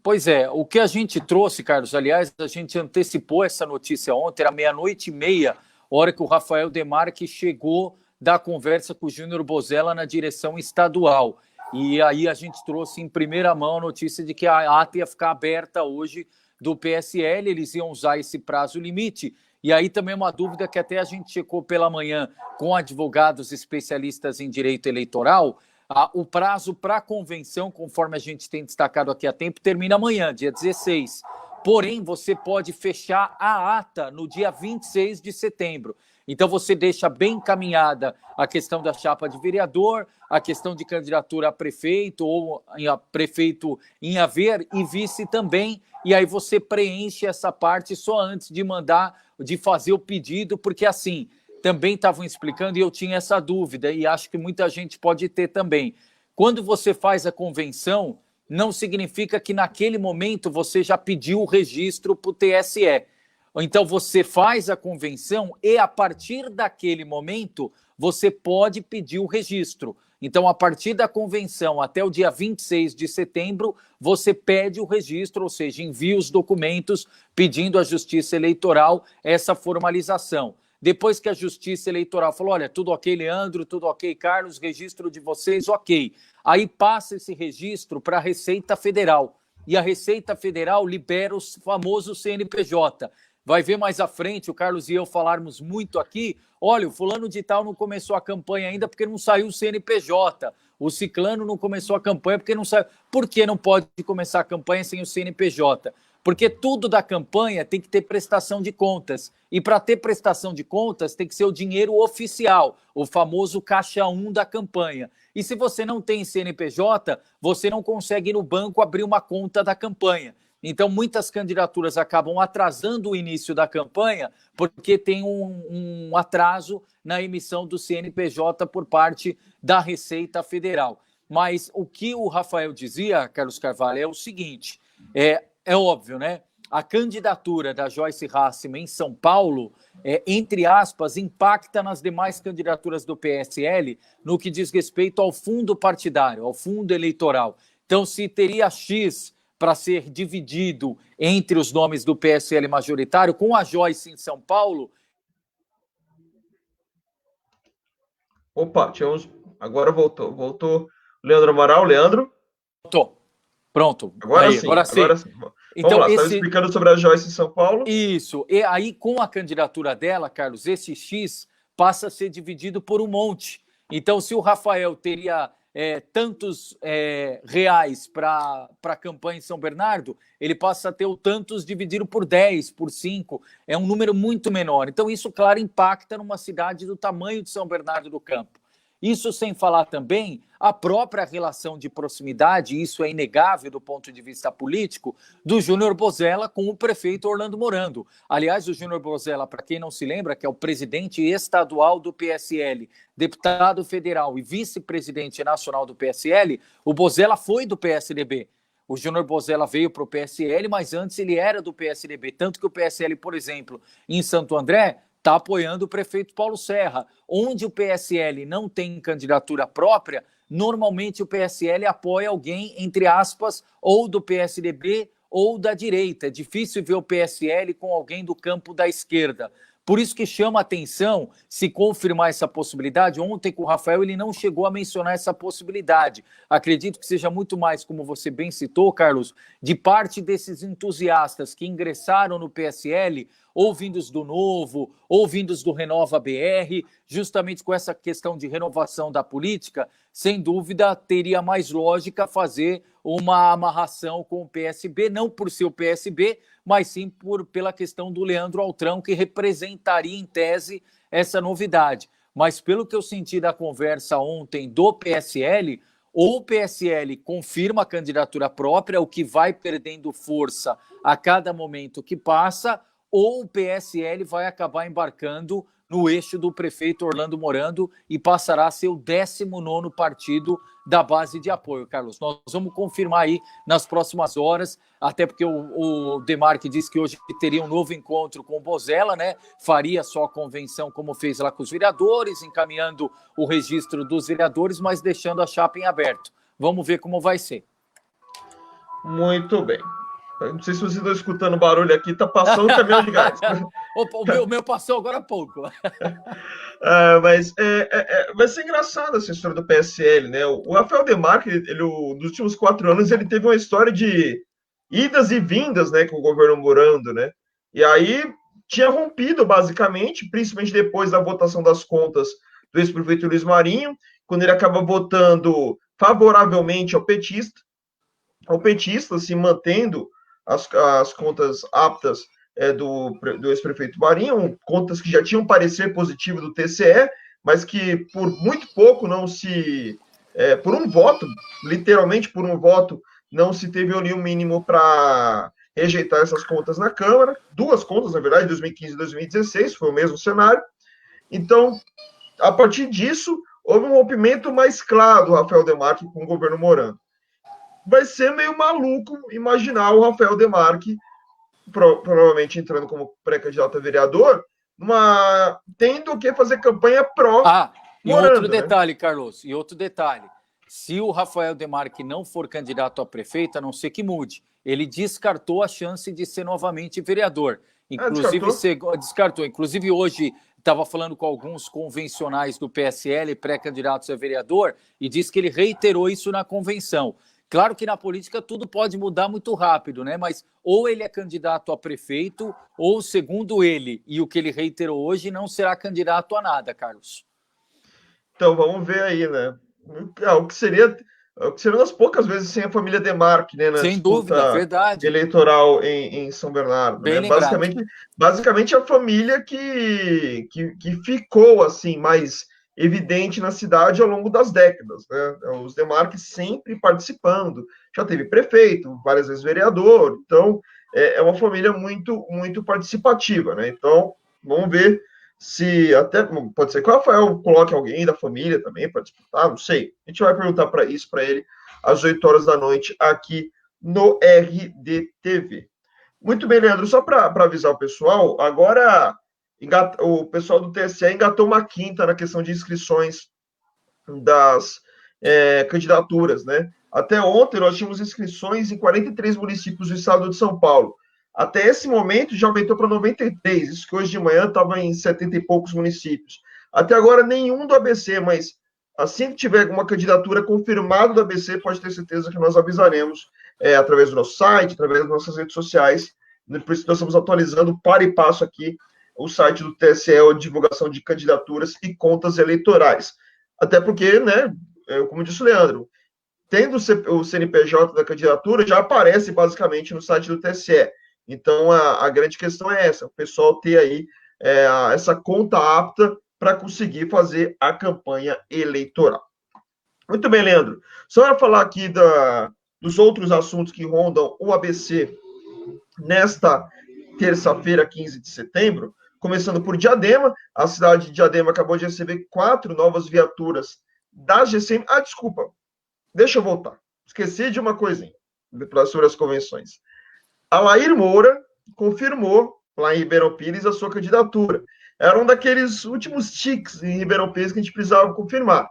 Pois é, o que a gente trouxe, Carlos, aliás, a gente antecipou essa notícia ontem, era 00:30, hora que o Rafael Demarque chegou da conversa com o Júnior Bozella na direção estadual. E aí a gente trouxe em primeira mão a notícia de que a ata ia ficar aberta hoje do PSL, eles iam usar esse prazo limite. E aí também uma dúvida que até a gente checou pela manhã com advogados especialistas em direito eleitoral. O prazo para a convenção, conforme a gente tem destacado aqui há tempo, termina amanhã, dia 16. Porém, você pode fechar a ata no dia 26 de setembro. Então, você deixa bem encaminhada a questão da chapa de vereador, a questão de candidatura a prefeito ou a prefeito em haver e vice também. E aí você preenche essa parte só antes de fazer o pedido, porque assim, também estavam explicando e eu tinha essa dúvida e acho que muita gente pode ter também. Quando você faz a convenção, não significa que naquele momento você já pediu o registro para o TSE. Então, você faz a convenção e, a partir daquele momento, você pode pedir o registro. Então, a partir da convenção até o dia 26 de setembro, você pede o registro, ou seja, envia os documentos pedindo à Justiça Eleitoral essa formalização. Depois que a Justiça Eleitoral falou, olha, tudo ok, Leandro, tudo ok, Carlos, registro de vocês, ok. Aí passa esse registro para a Receita Federal. E a Receita Federal libera o famoso CNPJ. Vai ver mais à frente, o Carlos e eu falarmos muito aqui, olha, o fulano de tal não começou a campanha ainda porque não saiu o CNPJ, o ciclano não começou a campanha porque não saiu. Por que não pode começar a campanha sem o CNPJ? Porque tudo da campanha tem que ter prestação de contas. E para ter prestação de contas tem que ser o dinheiro oficial, o famoso caixa 1 da campanha. E se você não tem CNPJ, você não consegue ir no banco abrir uma conta da campanha. Então, muitas candidaturas acabam atrasando o início da campanha porque tem um atraso na emissão do CNPJ por parte da Receita Federal. Mas o que o Rafael dizia, Carlos Carvalho, é o seguinte, é óbvio, né? A candidatura da Joyce Hasselmann em São Paulo, entre aspas, impacta nas demais candidaturas do PSL no que diz respeito ao fundo partidário, ao fundo eleitoral. Então, se teria X para ser dividido entre os nomes do PSL majoritário, com a Joyce em São Paulo. Opa, agora voltou Leandro Amaral. Leandro? Voltou. Pronto. Agora sim. Então, vamos lá, estava explicando sobre a Joyce em São Paulo. Isso. E aí, com a candidatura dela, Carlos, esse X passa a ser dividido por um monte. Então, se o Rafael teria tantos reais para a campanha em São Bernardo, ele passa a ter o tantos dividido por 10, por 5, é um número muito menor. Então isso, claro, impacta numa cidade do tamanho de São Bernardo do Campo. Isso sem falar também a própria relação de proximidade, isso é inegável do ponto de vista político, do Júnior Bozella com o prefeito Orlando Morando. Aliás, o Júnior Bozella, para quem não se lembra, que é o presidente estadual do PSL, deputado federal e vice-presidente nacional do PSL, o Bozella foi do PSDB. O Júnior Bozella veio para o PSL, mas antes ele era do PSDB. Tanto que o PSL, por exemplo, em Santo André, está apoiando o prefeito Paulo Serra. Onde o PSL não tem candidatura própria, normalmente o PSL apoia alguém, entre aspas, ou do PSDB ou da direita. É difícil ver o PSL com alguém do campo da esquerda. Por isso que chama atenção se confirmar essa possibilidade. Ontem com o Rafael ele não chegou a mencionar essa possibilidade. Acredito que seja muito mais, como você bem citou, Carlos, de parte desses entusiastas que ingressaram no PSL, ou vindos do Novo, ou vindos do Renova BR, justamente com essa questão de renovação da política, sem dúvida teria mais lógica fazer uma amarração com o PSB, não por ser o PSB, mas sim pela questão do Leandro Altrão, que representaria, em tese, essa novidade. Mas pelo que eu senti da conversa ontem do PSL, ou o PSL confirma a candidatura própria, o que vai perdendo força a cada momento que passa, ou o PSL vai acabar embarcando no eixo do prefeito Orlando Morando e passará a ser o 19º partido da base de apoio, Carlos. Nós vamos confirmar aí nas próximas horas, até porque o Demarque disse que hoje teria um novo encontro com o Bozella, né? Faria só a convenção como fez lá com os vereadores, encaminhando o registro dos vereadores, mas deixando a chapa em aberto. Vamos ver como vai ser. Muito bem. Não sei se vocês estão escutando barulho aqui, tá passando o caminhão de gás. O meu passou agora há pouco. Mas vai ser engraçado essa história do PSL, né? O Rafael Demarque, nos últimos 4 anos, ele teve uma história de idas e vindas, né, com o governo Morando, né? E aí tinha rompido, basicamente, principalmente depois da votação das contas do ex-prefeito Luiz Marinho, quando ele acaba votando favoravelmente ao petista, se mantendo as contas aptas do ex-prefeito Marinho, contas que já tinham parecer positivo do TCE, mas que por muito pouco não se... por um voto, literalmente por um voto, não se teve ali um mínimo para rejeitar essas contas na Câmara. 2 contas, na verdade, 2015 e 2016, foi o mesmo cenário. Então, a partir disso, houve um rompimento mais claro do Rafael Demarque com o governo Morando. Vai ser meio maluco imaginar o Rafael Demarque provavelmente entrando como pré-candidato a vereador, tendo que fazer campanha e outro detalhe, né? Carlos, e outro detalhe. Se o Rafael Demarque não for candidato a prefeito, a não ser que mude, ele descartou a chance de ser novamente vereador. Inclusive, descartou. Inclusive, hoje estava falando com alguns convencionais do PSL, pré-candidatos a vereador, e disse que ele reiterou isso na convenção. Claro que na política tudo pode mudar muito rápido, né? Mas ou ele é candidato a prefeito, ou, segundo ele, e o que ele reiterou hoje, não será candidato a nada, Carlos. Então, vamos ver aí, né? O que seria umas poucas vezes sem a família Demarque, né? Sem dúvida, verdade. Eleitoral em São Bernardo. Bem né? lembrado. Basicamente a família que ficou, assim, mais evidente na cidade ao longo das décadas, né? Os Demarque sempre participando, já teve prefeito, várias vezes vereador, então é uma família muito, muito participativa, né? Então, vamos ver se até, pode ser que o Rafael coloque alguém da família também para disputar, não sei. A gente vai perguntar para ele às 8 horas da noite aqui no RDTV. Muito bem, Leandro, só para avisar o pessoal, agora o pessoal do TSE engatou uma quinta na questão de inscrições das candidaturas, né? Até ontem nós tínhamos inscrições em 43 municípios do estado de São Paulo. Até esse momento já aumentou para 93, isso que hoje de manhã estava em 70 e poucos municípios. Até agora nenhum do ABC, mas assim que tiver alguma candidatura confirmada do ABC, pode ter certeza que nós avisaremos através do nosso site, através das nossas redes sociais. Por isso nós estamos atualizando para e passo aqui o site do TSE, a divulgação de candidaturas e contas eleitorais. Até porque, né, como disse o Leandro, tendo o CNPJ da candidatura, já aparece basicamente no site do TSE. Então, a grande questão é essa, o pessoal ter aí essa conta apta para conseguir fazer a campanha eleitoral. Muito bem, Leandro. Só para falar aqui dos outros assuntos que rondam o ABC nesta terça-feira, 15 de setembro, começando por Diadema. A cidade de Diadema acabou de receber 4 novas viaturas da GCM. Desculpa, deixa eu voltar. Esqueci de uma coisinha sobre as convenções. A Lair Moura confirmou lá em Ribeirão Pires a sua candidatura. Era um daqueles últimos tiques em Ribeirão Pires que a gente precisava confirmar.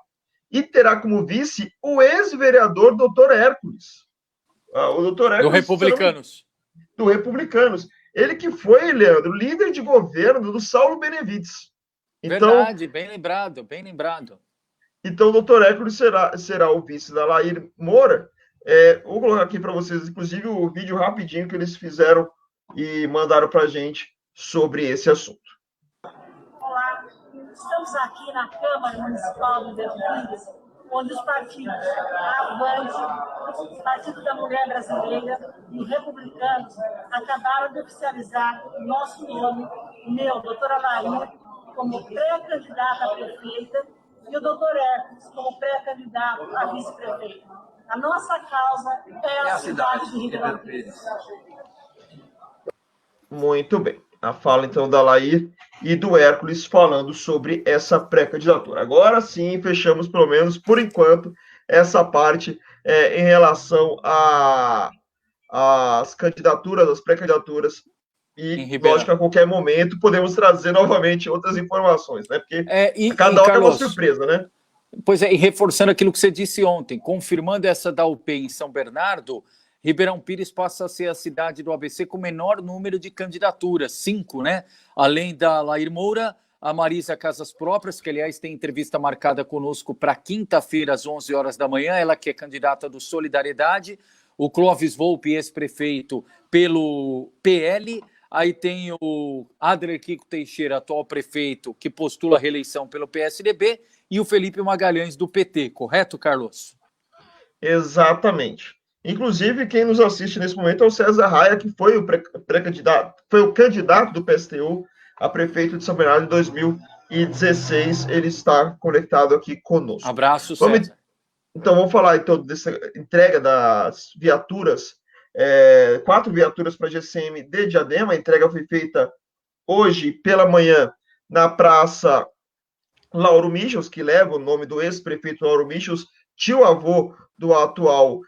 E terá como vice o ex-vereador Dr. Hércules. O Dr. Hércules... Do Republicanos. Ele que foi, Leandro, líder de governo do Saulo Benevides. Então, verdade, bem lembrado, bem lembrado. Então, o Dr. Hércules será o vice da Lair Moura. Vou colocar aqui para vocês, inclusive, o vídeo rapidinho que eles fizeram e mandaram para a gente sobre esse assunto. Olá, estamos aqui na Câmara Municipal de Ribeirão Pires, onde os partidos Avante, Partido da Mulher Brasileira e Republicanos acabaram de oficializar o nosso nome, meu, doutora Lair, como pré-candidata a prefeita e o doutor Hércules como pré-candidato a vice-prefeito. A nossa causa é a cidade de Ribeirão Pires. Muito bem. A fala, então, da Laís e do Hércules falando sobre essa pré-candidatura. Agora sim, fechamos, pelo menos por enquanto, essa parte em relação às candidaturas, às pré-candidaturas, Em e, Ribeirão. lógico, a qualquer momento podemos trazer novamente outras informações, né? Porque cada hora Carlos, é uma surpresa, né? Pois é, e reforçando aquilo que você disse ontem, confirmando essa da UP em São Bernardo, Ribeirão Pires passa a ser a cidade do ABC com o menor número de candidaturas, 5, né? Além da Lair Moura, a Marisa Casas Próprias, que aliás tem entrevista marcada conosco para quinta-feira às 11 horas da manhã, ela que é candidata do Solidariedade, o Clóvis Volpe, ex-prefeito pelo PL, aí tem o Adler Kiko Teixeira, atual prefeito, que postula a reeleição pelo PSDB, e o Felipe Magalhães do PT, correto, Carlos? Exatamente. Inclusive, quem nos assiste nesse momento é o César Raia, que foi o pré-candidato, foi o candidato do PSTU a prefeito de São Bernardo em 2016. Ele está conectado aqui conosco. Abraço, César. Então, vamos falar então dessa entrega das viaturas, 4 viaturas para a GCM de Diadema. A entrega foi feita hoje pela manhã na Praça Lauro Michels, que leva o nome do ex-prefeito Lauro Michels, tio-avô do atual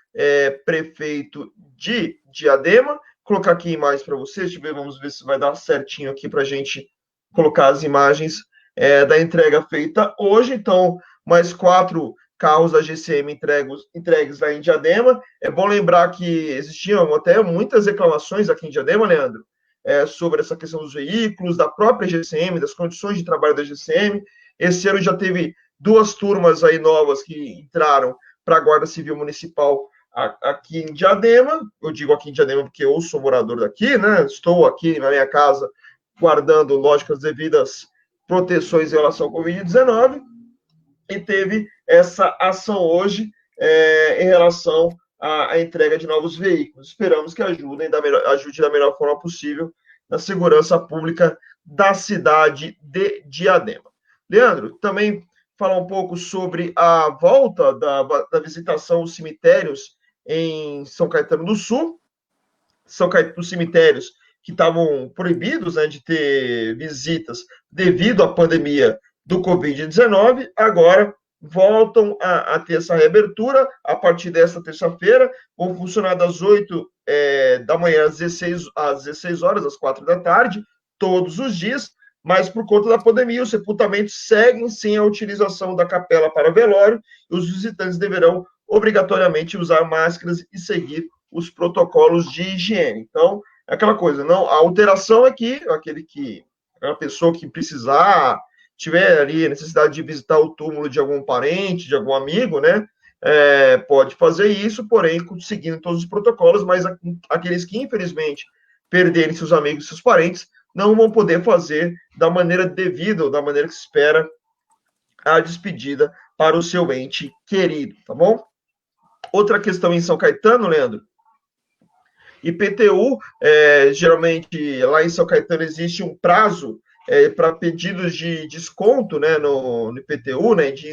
prefeito de Diadema. Vou colocar aqui imagens para vocês, vamos ver se vai dar certinho aqui para a gente colocar as imagens da entrega feita hoje. Então, mais 4 carros da GCM entregues lá em Diadema. É bom lembrar que existiam até muitas reclamações aqui em Diadema, Leandro, sobre essa questão dos veículos, da própria GCM, das condições de trabalho da GCM. Esse ano já teve 2 turmas aí novas que entraram para a Guarda Civil Municipal aqui em Diadema. Eu digo aqui em Diadema porque eu sou morador daqui, né? Estou aqui na minha casa guardando, lógico, as devidas proteções em relação ao Covid-19. E teve essa ação hoje em relação à entrega de novos veículos. Esperamos que ajude da melhor forma possível na segurança pública da cidade de Diadema. Leandro, também falar um pouco sobre a volta da visitação aos cemitérios em São Caetano do Sul. Os cemitérios que estavam proibidos, né, de ter visitas devido à pandemia do Covid-19, agora voltam a ter essa reabertura a partir desta terça-feira. Vão funcionar das 8 da manhã às 16 horas, às 4 da tarde, todos os dias, mas por conta da pandemia, os sepultamentos seguem sem a utilização da capela para velório, e os visitantes deverão obrigatoriamente usar máscaras e seguir os protocolos de higiene. Então, é aquela coisa, não, a alteração é que a pessoa que precisar, tiver ali a necessidade de visitar o túmulo de algum parente, de algum amigo, né, pode fazer isso, porém, seguindo todos os protocolos, mas aqueles que, infelizmente, perderem seus amigos e seus parentes, não vão poder fazer da maneira devida, ou da maneira que se espera, a despedida para o seu ente querido, tá bom? Outra questão em São Caetano, Leandro, IPTU, geralmente lá em São Caetano existe um prazo para pedidos de desconto, né, no IPTU, né, de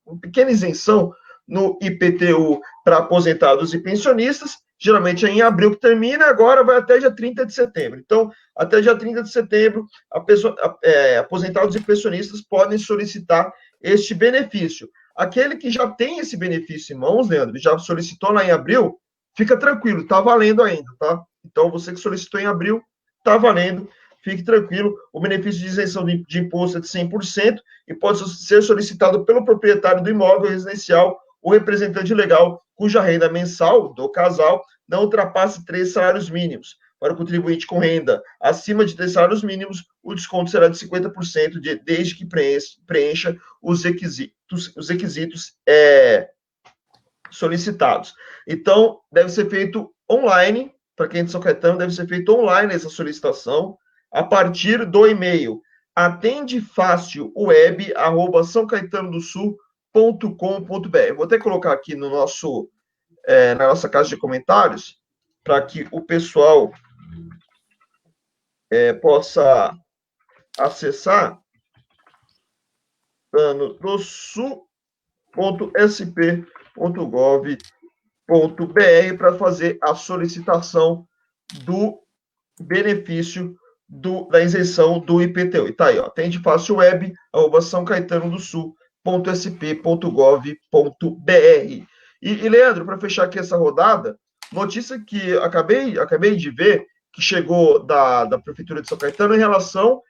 uma pequena isenção no IPTU para aposentados e pensionistas. Geralmente é em abril que termina, agora vai até dia 30 de setembro. Então, até dia 30 de setembro, aposentados e pensionistas podem solicitar este benefício. Aquele que já tem esse benefício em mãos, Leandro, já solicitou lá em abril, fica tranquilo, está valendo ainda, tá? Então, você que solicitou em abril, está valendo, fique tranquilo. O benefício de isenção de imposto é de 100% e pode ser solicitado pelo proprietário do imóvel residencial ou representante legal cuja renda mensal do casal não ultrapasse 3 salários mínimos. Para o contribuinte com renda acima de 3 salários mínimos, o desconto será de 50% desde que preencha os requisitos solicitados. Então, deve ser feito online, para quem é de São Caetano, deve ser feito online essa solicitação, a partir do e-mail atendefácilweb@sãocaetanodosul.com.br. Vou até colocar aqui no na nossa caixa de comentários, para que o pessoal possa acessar dosul.sp.gov.br para fazer a solicitação do benefício da isenção do IPTU. E tá aí, ó, tem de fácil web, sãocaetanodosul.sp.gov.br. E Leandro, para fechar aqui essa rodada, notícia que acabei de ver, que chegou da Prefeitura de São Caetano em relação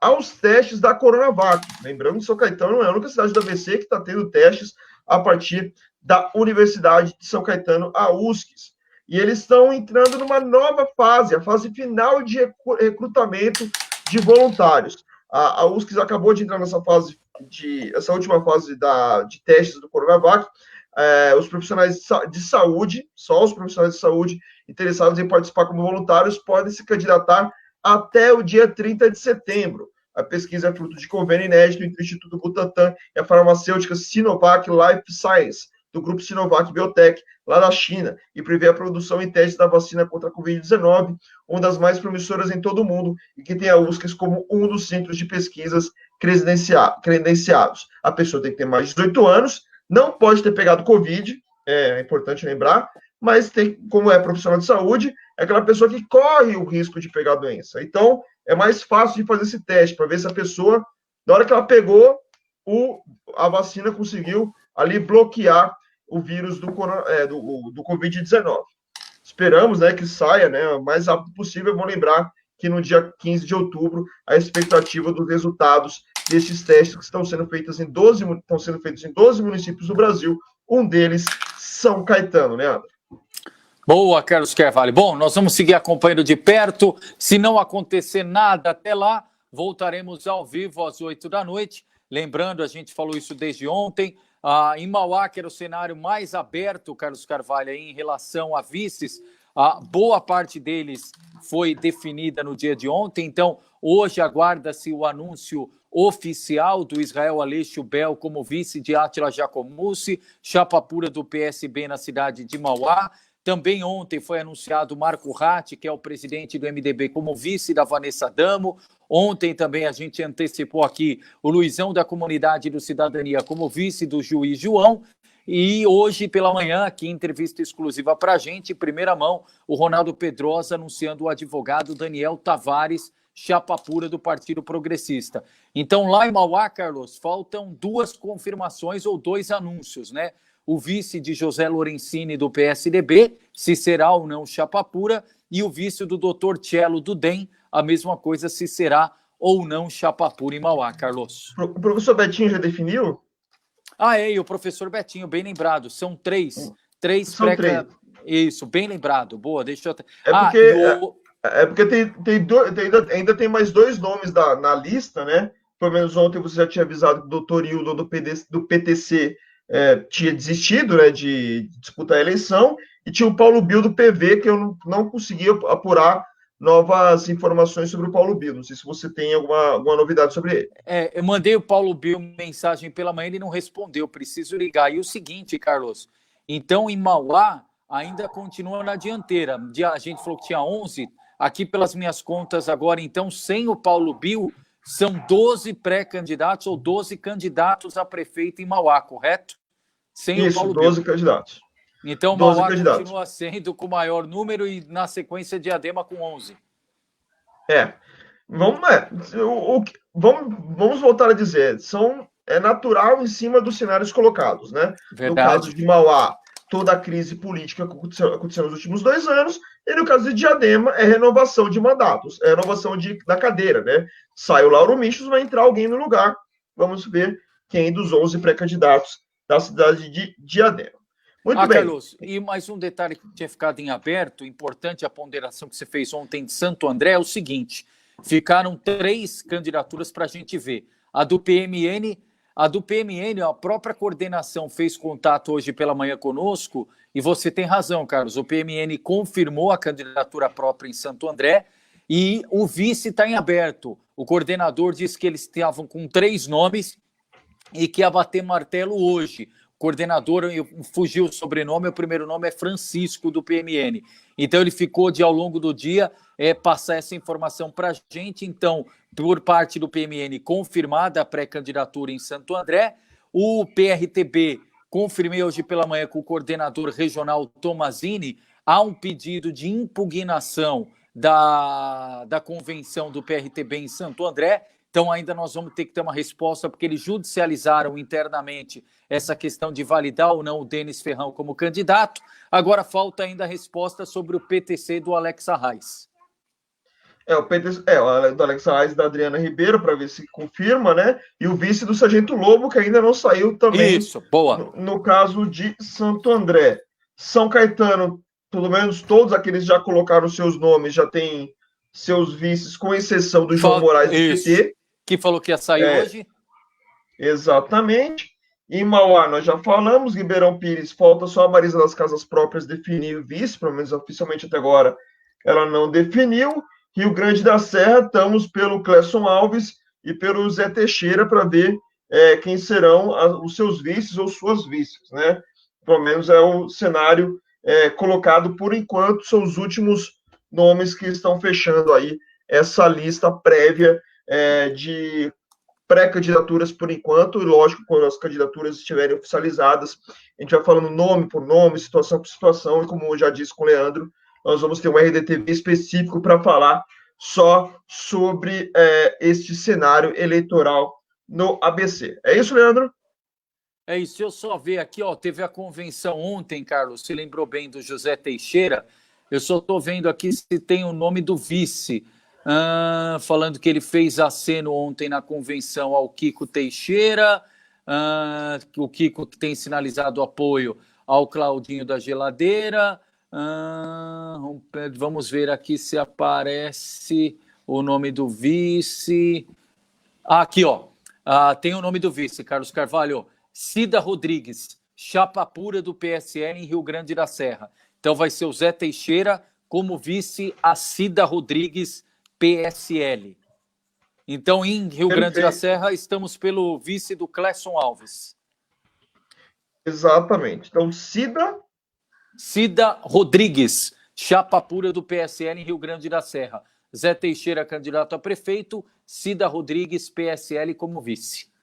aos testes da Coronavac. Lembrando que São Caetano não é a única cidade do ABC que está tendo testes a partir da Universidade de São Caetano, a USCS. E eles estão entrando numa nova fase, a fase final de recrutamento de voluntários. A USCS acabou de entrar nessa fase, essa última fase de testes do Coronavac. Os profissionais de saúde, só os profissionais de saúde interessados em participar como voluntários podem se candidatar até o dia 30 de setembro. A pesquisa é fruto de convênio inédito entre o Instituto Butantan e a farmacêutica Sinovac Life Science, do grupo Sinovac Biotech, lá da China, e prevê a produção e teste da vacina contra a Covid-19, uma das mais promissoras em todo o mundo, e que tem a USCS como um dos centros de pesquisas credenciados. A pessoa tem que ter mais de 18 anos, não pode ter pegado Covid, é importante lembrar, mas tem, como é profissional de saúde, é aquela pessoa que corre o risco de pegar a doença. Então, é mais fácil de fazer esse teste, para ver se a pessoa, na hora que ela pegou, a vacina conseguiu ali bloquear o vírus do Covid-19. Esperamos, né, que saia, né, o mais rápido possível. Vou lembrar que no dia 15 de outubro, a expectativa dos resultados desses testes que estão sendo feitos em 12 municípios do Brasil, um deles, São Caetano, né, André? Boa, Carlos Carvalho. Bom, nós vamos seguir acompanhando de perto. Se não acontecer nada até lá, voltaremos ao vivo às 8 da noite. Lembrando, a gente falou isso desde ontem, em Mauá, que era o cenário mais aberto, Carlos Carvalho, em relação a vices, boa parte deles foi definida no dia de ontem. Então, hoje aguarda-se o anúncio oficial do Israel Aleixo Bel como vice de Átila Jacomussi, chapa pura do PSB na cidade de Mauá. Também ontem foi anunciado Marco Ratti, que é o presidente do MDB, como vice da Vanessa Damo. Ontem também a gente antecipou aqui o Luizão da Comunidade do Cidadania como vice do juiz João. E hoje pela manhã, aqui entrevista exclusiva para a gente, em primeira mão, o Ronaldo Pedrosa anunciando o advogado Daniel Tavares, chapa pura do Partido Progressista. Então lá em Mauá, Carlos, faltam 2 confirmações ou 2 anúncios, né? O vice de José Lorenzini, do PSDB, se será ou não chapa pura, e o vice do Dr. Cello, do DEM, a mesma coisa, se será ou não chapa pura em Mauá, Carlos. O professor Betinho já definiu? E o professor Betinho, bem lembrado, são 3. 3 São 3. Isso, bem lembrado, boa, deixa eu... porque ainda tem mais 2 nomes na lista, né? Pelo menos ontem você já tinha avisado que o doutor Hildo do PTC tinha desistido, né, de disputar a eleição, e tinha o Paulo Bill do PV, que eu não conseguia apurar novas informações sobre o Paulo Bill. Não sei se você tem alguma novidade sobre ele. Eu mandei o Paulo Bill mensagem pela manhã, ele não respondeu, preciso ligar. E o seguinte, Carlos, então em Mauá ainda continua na dianteira. A gente falou que tinha 11, aqui pelas minhas contas agora, então, sem o Paulo Bill, são 12 pré-candidatos ou 12 candidatos a prefeito em Mauá, correto? Sem Isso, o Paulo 12 Bill. candidatos. Então, Mauá continua sendo com o maior número e, na sequência, Diadema com 11. Vamos voltar a dizer, é natural em cima dos cenários colocados, né? Verdade. No caso de Mauá, toda a crise política que aconteceu nos últimos 2 anos, e no caso de Diadema, é renovação de mandatos, é renovação da cadeira, né? Sai o Lauro Michels, vai entrar alguém no lugar. Vamos ver quem dos 11 pré-candidatos da cidade de Diadema. Muito bem. Carlos, e mais um detalhe que tinha ficado em aberto, importante a ponderação que você fez ontem de Santo André, é o seguinte, ficaram 3 candidaturas para a gente ver. A do PMN, a própria coordenação fez contato hoje pela manhã conosco, e você tem razão, Carlos, o PMN confirmou a candidatura própria em Santo André, e o vice está em aberto. O coordenador disse que eles estavam com 3 nomes e que ia bater martelo hoje. Coordenador, fugiu o sobrenome, o primeiro nome é Francisco, do PMN. Então, ele ficou de, ao longo do dia, passar essa informação para a gente. Então, por parte do PMN, confirmada a pré-candidatura em Santo André. O PRTB, confirmei hoje pela manhã com o coordenador regional Tomazini, há um pedido de impugnação da convenção do PRTB em Santo André. Então ainda nós vamos ter que ter uma resposta, porque eles judicializaram internamente essa questão de validar ou não o Denis Ferrão como candidato. Agora falta ainda a resposta sobre o PTC do Alex Arraes. O PTC, do Alex Arraes e da Adriana Ribeiro, para ver se confirma, né? E o vice do Sargento Lobo, que ainda não saiu também. Isso, boa. No caso de Santo André. São Caetano, pelo menos todos aqueles já colocaram seus nomes, já tem seus vices, com exceção do João Moraes do PT. Que falou que ia sair hoje. Exatamente. Em Mauá, nós já falamos. Ribeirão Pires, falta só a Marisa das Casas Próprias definir o vice, pelo menos oficialmente até agora ela não definiu. Rio Grande da Serra, estamos pelo Clesson Alves e pelo Zé Teixeira para ver quem serão os seus vices ou suas vices, né? Pelo menos é o cenário colocado por enquanto, são os últimos nomes que estão fechando aí essa lista prévia de pré-candidaturas por enquanto, e lógico, quando as candidaturas estiverem oficializadas, a gente vai falando nome por nome, situação por situação, e como eu já disse com o Leandro, nós vamos ter um RDTV específico para falar só sobre este cenário eleitoral no ABC. É isso, Leandro? É isso, eu só ver aqui, teve a convenção ontem, Carlos, se lembrou bem do José Teixeira, eu só estou vendo aqui se tem o nome do vice, falando que ele fez aceno ontem na convenção ao Kiko Teixeira, o Kiko que tem sinalizado apoio ao Claudinho da Geladeira. Vamos ver aqui se aparece o nome do vice. Aqui, tem o nome do vice, Carlos Carvalho. Cida Rodrigues, chapa pura do PSL em Rio Grande da Serra. Então vai ser o Zé Teixeira como vice a Cida Rodrigues, PSL. Então, em Rio Grande da Serra, estamos pelo vice do Clesson Alves. Exatamente. Então, Cida Rodrigues, chapa pura do PSL em Rio Grande da Serra. Zé Teixeira, candidato a prefeito. Cida Rodrigues, PSL, como vice.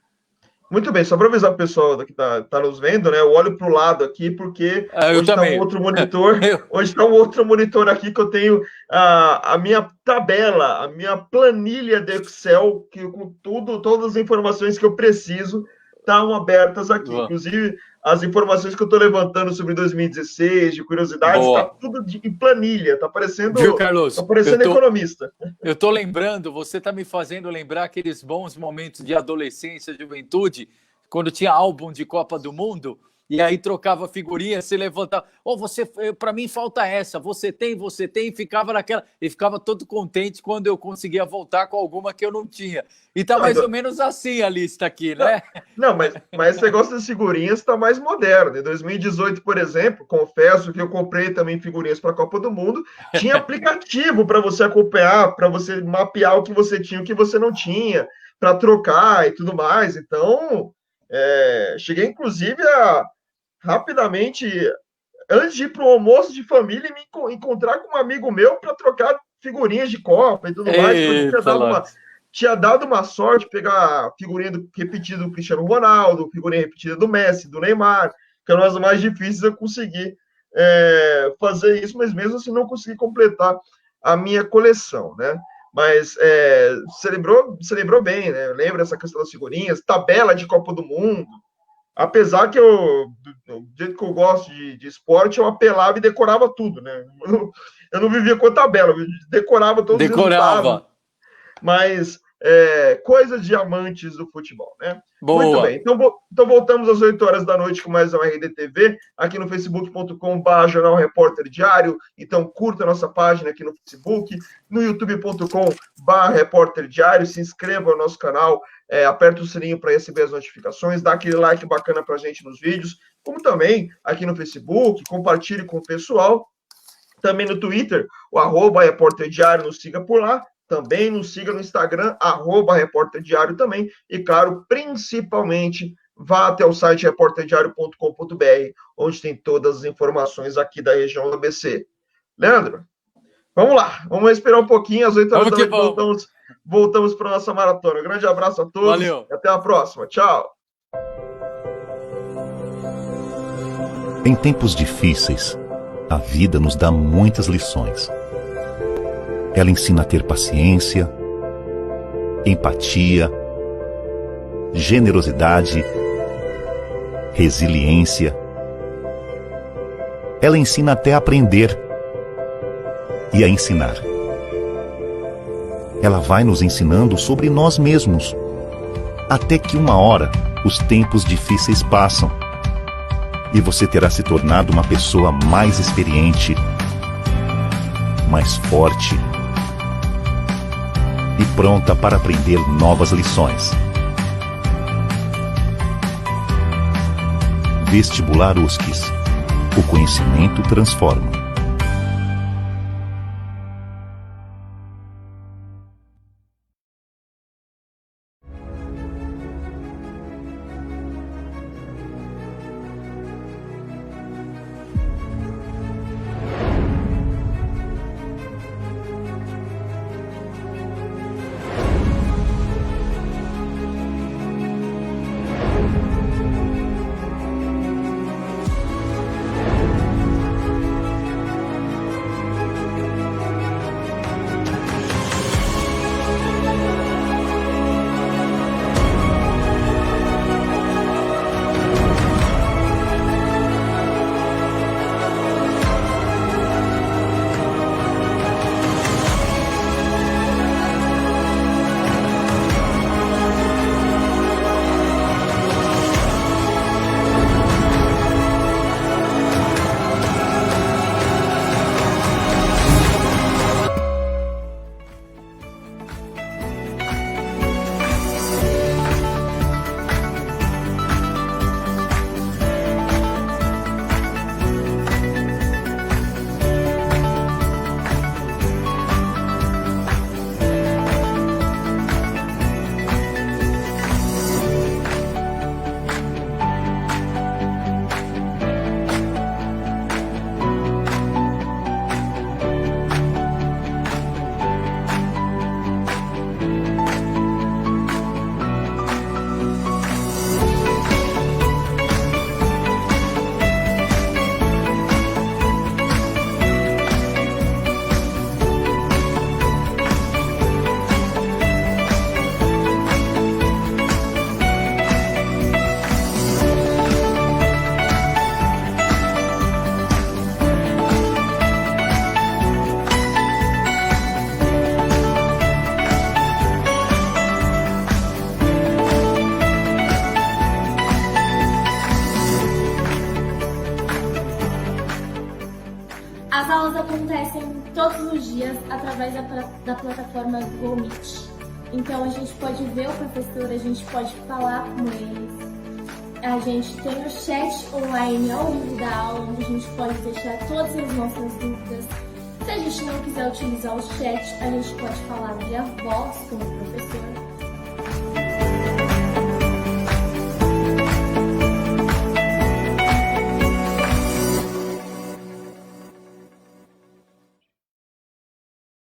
Muito bem, só para avisar o pessoal que está nos vendo, né? Eu olho para o lado aqui, porque hoje está um outro monitor. Hoje está um outro monitor aqui que eu tenho a minha tabela, a minha planilha de Excel, que com todas as informações que eu preciso estão abertas aqui. Boa. Inclusive, as informações que eu estou levantando sobre 2016, de curiosidades, está tudo em planilha, está parecendo, viu, Carlos? Tá parecendo economista. Eu estou lembrando, você está me fazendo lembrar aqueles bons momentos de adolescência, juventude, quando tinha álbum de Copa do Mundo, e aí trocava figurinha, se levantava, para mim falta essa, você tem, e ficava naquela, e ficava todo contente quando eu conseguia voltar com alguma que eu não tinha. E tá mais ou menos assim a lista aqui, né? Não, mas esse negócio das figurinhas está mais moderno. Em 2018, por exemplo, confesso que eu comprei também figurinhas para a Copa do Mundo, tinha aplicativo para você acompanhar, para você mapear o que você tinha e o que você não tinha, para trocar e tudo mais. Então, cheguei inclusive a rapidamente, antes de ir para o almoço de família, me encontrar com um amigo meu para trocar figurinhas de Copa e tudo mais. Tinha dado uma sorte pegar figurinha repetida do Cristiano Ronaldo, figurinha repetida do Messi, do Neymar, que eram as mais difíceis eu conseguir fazer isso, mas mesmo assim não consegui completar a minha coleção, né? Mas você lembrou bem, né? Lembra essa questão das figurinhas, tabela de Copa do Mundo. Apesar que do jeito que eu gosto de esporte, eu apelava e decorava tudo, né? Eu não vivia com a tabela, eu decorava todos os resultados. Mas coisa de amantes do futebol, né? Boa. Muito bem, então voltamos às 8 horas da noite com mais um RDTV, aqui no facebook.com/Jornal Repórter Diário. Então curta a nossa página aqui no Facebook, no youtube.com/Repórter Diário, se inscreva no nosso canal, aperta o sininho para receber as notificações, dá aquele like bacana para a gente nos vídeos, como também aqui no Facebook, compartilhe com o pessoal, também no Twitter, o @Repórter Diário, nos siga por lá. Também nos siga no Instagram, @Repórter Diário também. E, claro, principalmente, vá até o site repórterdiario.com.br, onde tem todas as informações aqui da região do ABC. Leandro, vamos lá. Vamos respirar um pouquinho. Às 8 horas da noite voltamos para a nossa maratona. Um grande abraço a todos. Valeu. E até a próxima. Tchau. Em tempos difíceis, a vida nos dá muitas lições. Ela ensina a ter paciência, empatia, generosidade, resiliência. Ela ensina até a aprender e a ensinar. Ela vai nos ensinando sobre nós mesmos, até que uma hora os tempos difíceis passam e você terá se tornado uma pessoa mais experiente, mais forte e pronta para aprender novas lições. Vestibular USCS. O conhecimento transforma. As aulas acontecem todos os dias através da plataforma Google Meet. Então a gente pode ver o professor, a gente pode falar com eles. A gente tem o chat online ao vivo da aula, onde a gente pode deixar todas as nossas dúvidas. Se a gente não quiser utilizar o chat, a gente pode falar via voz com o professor.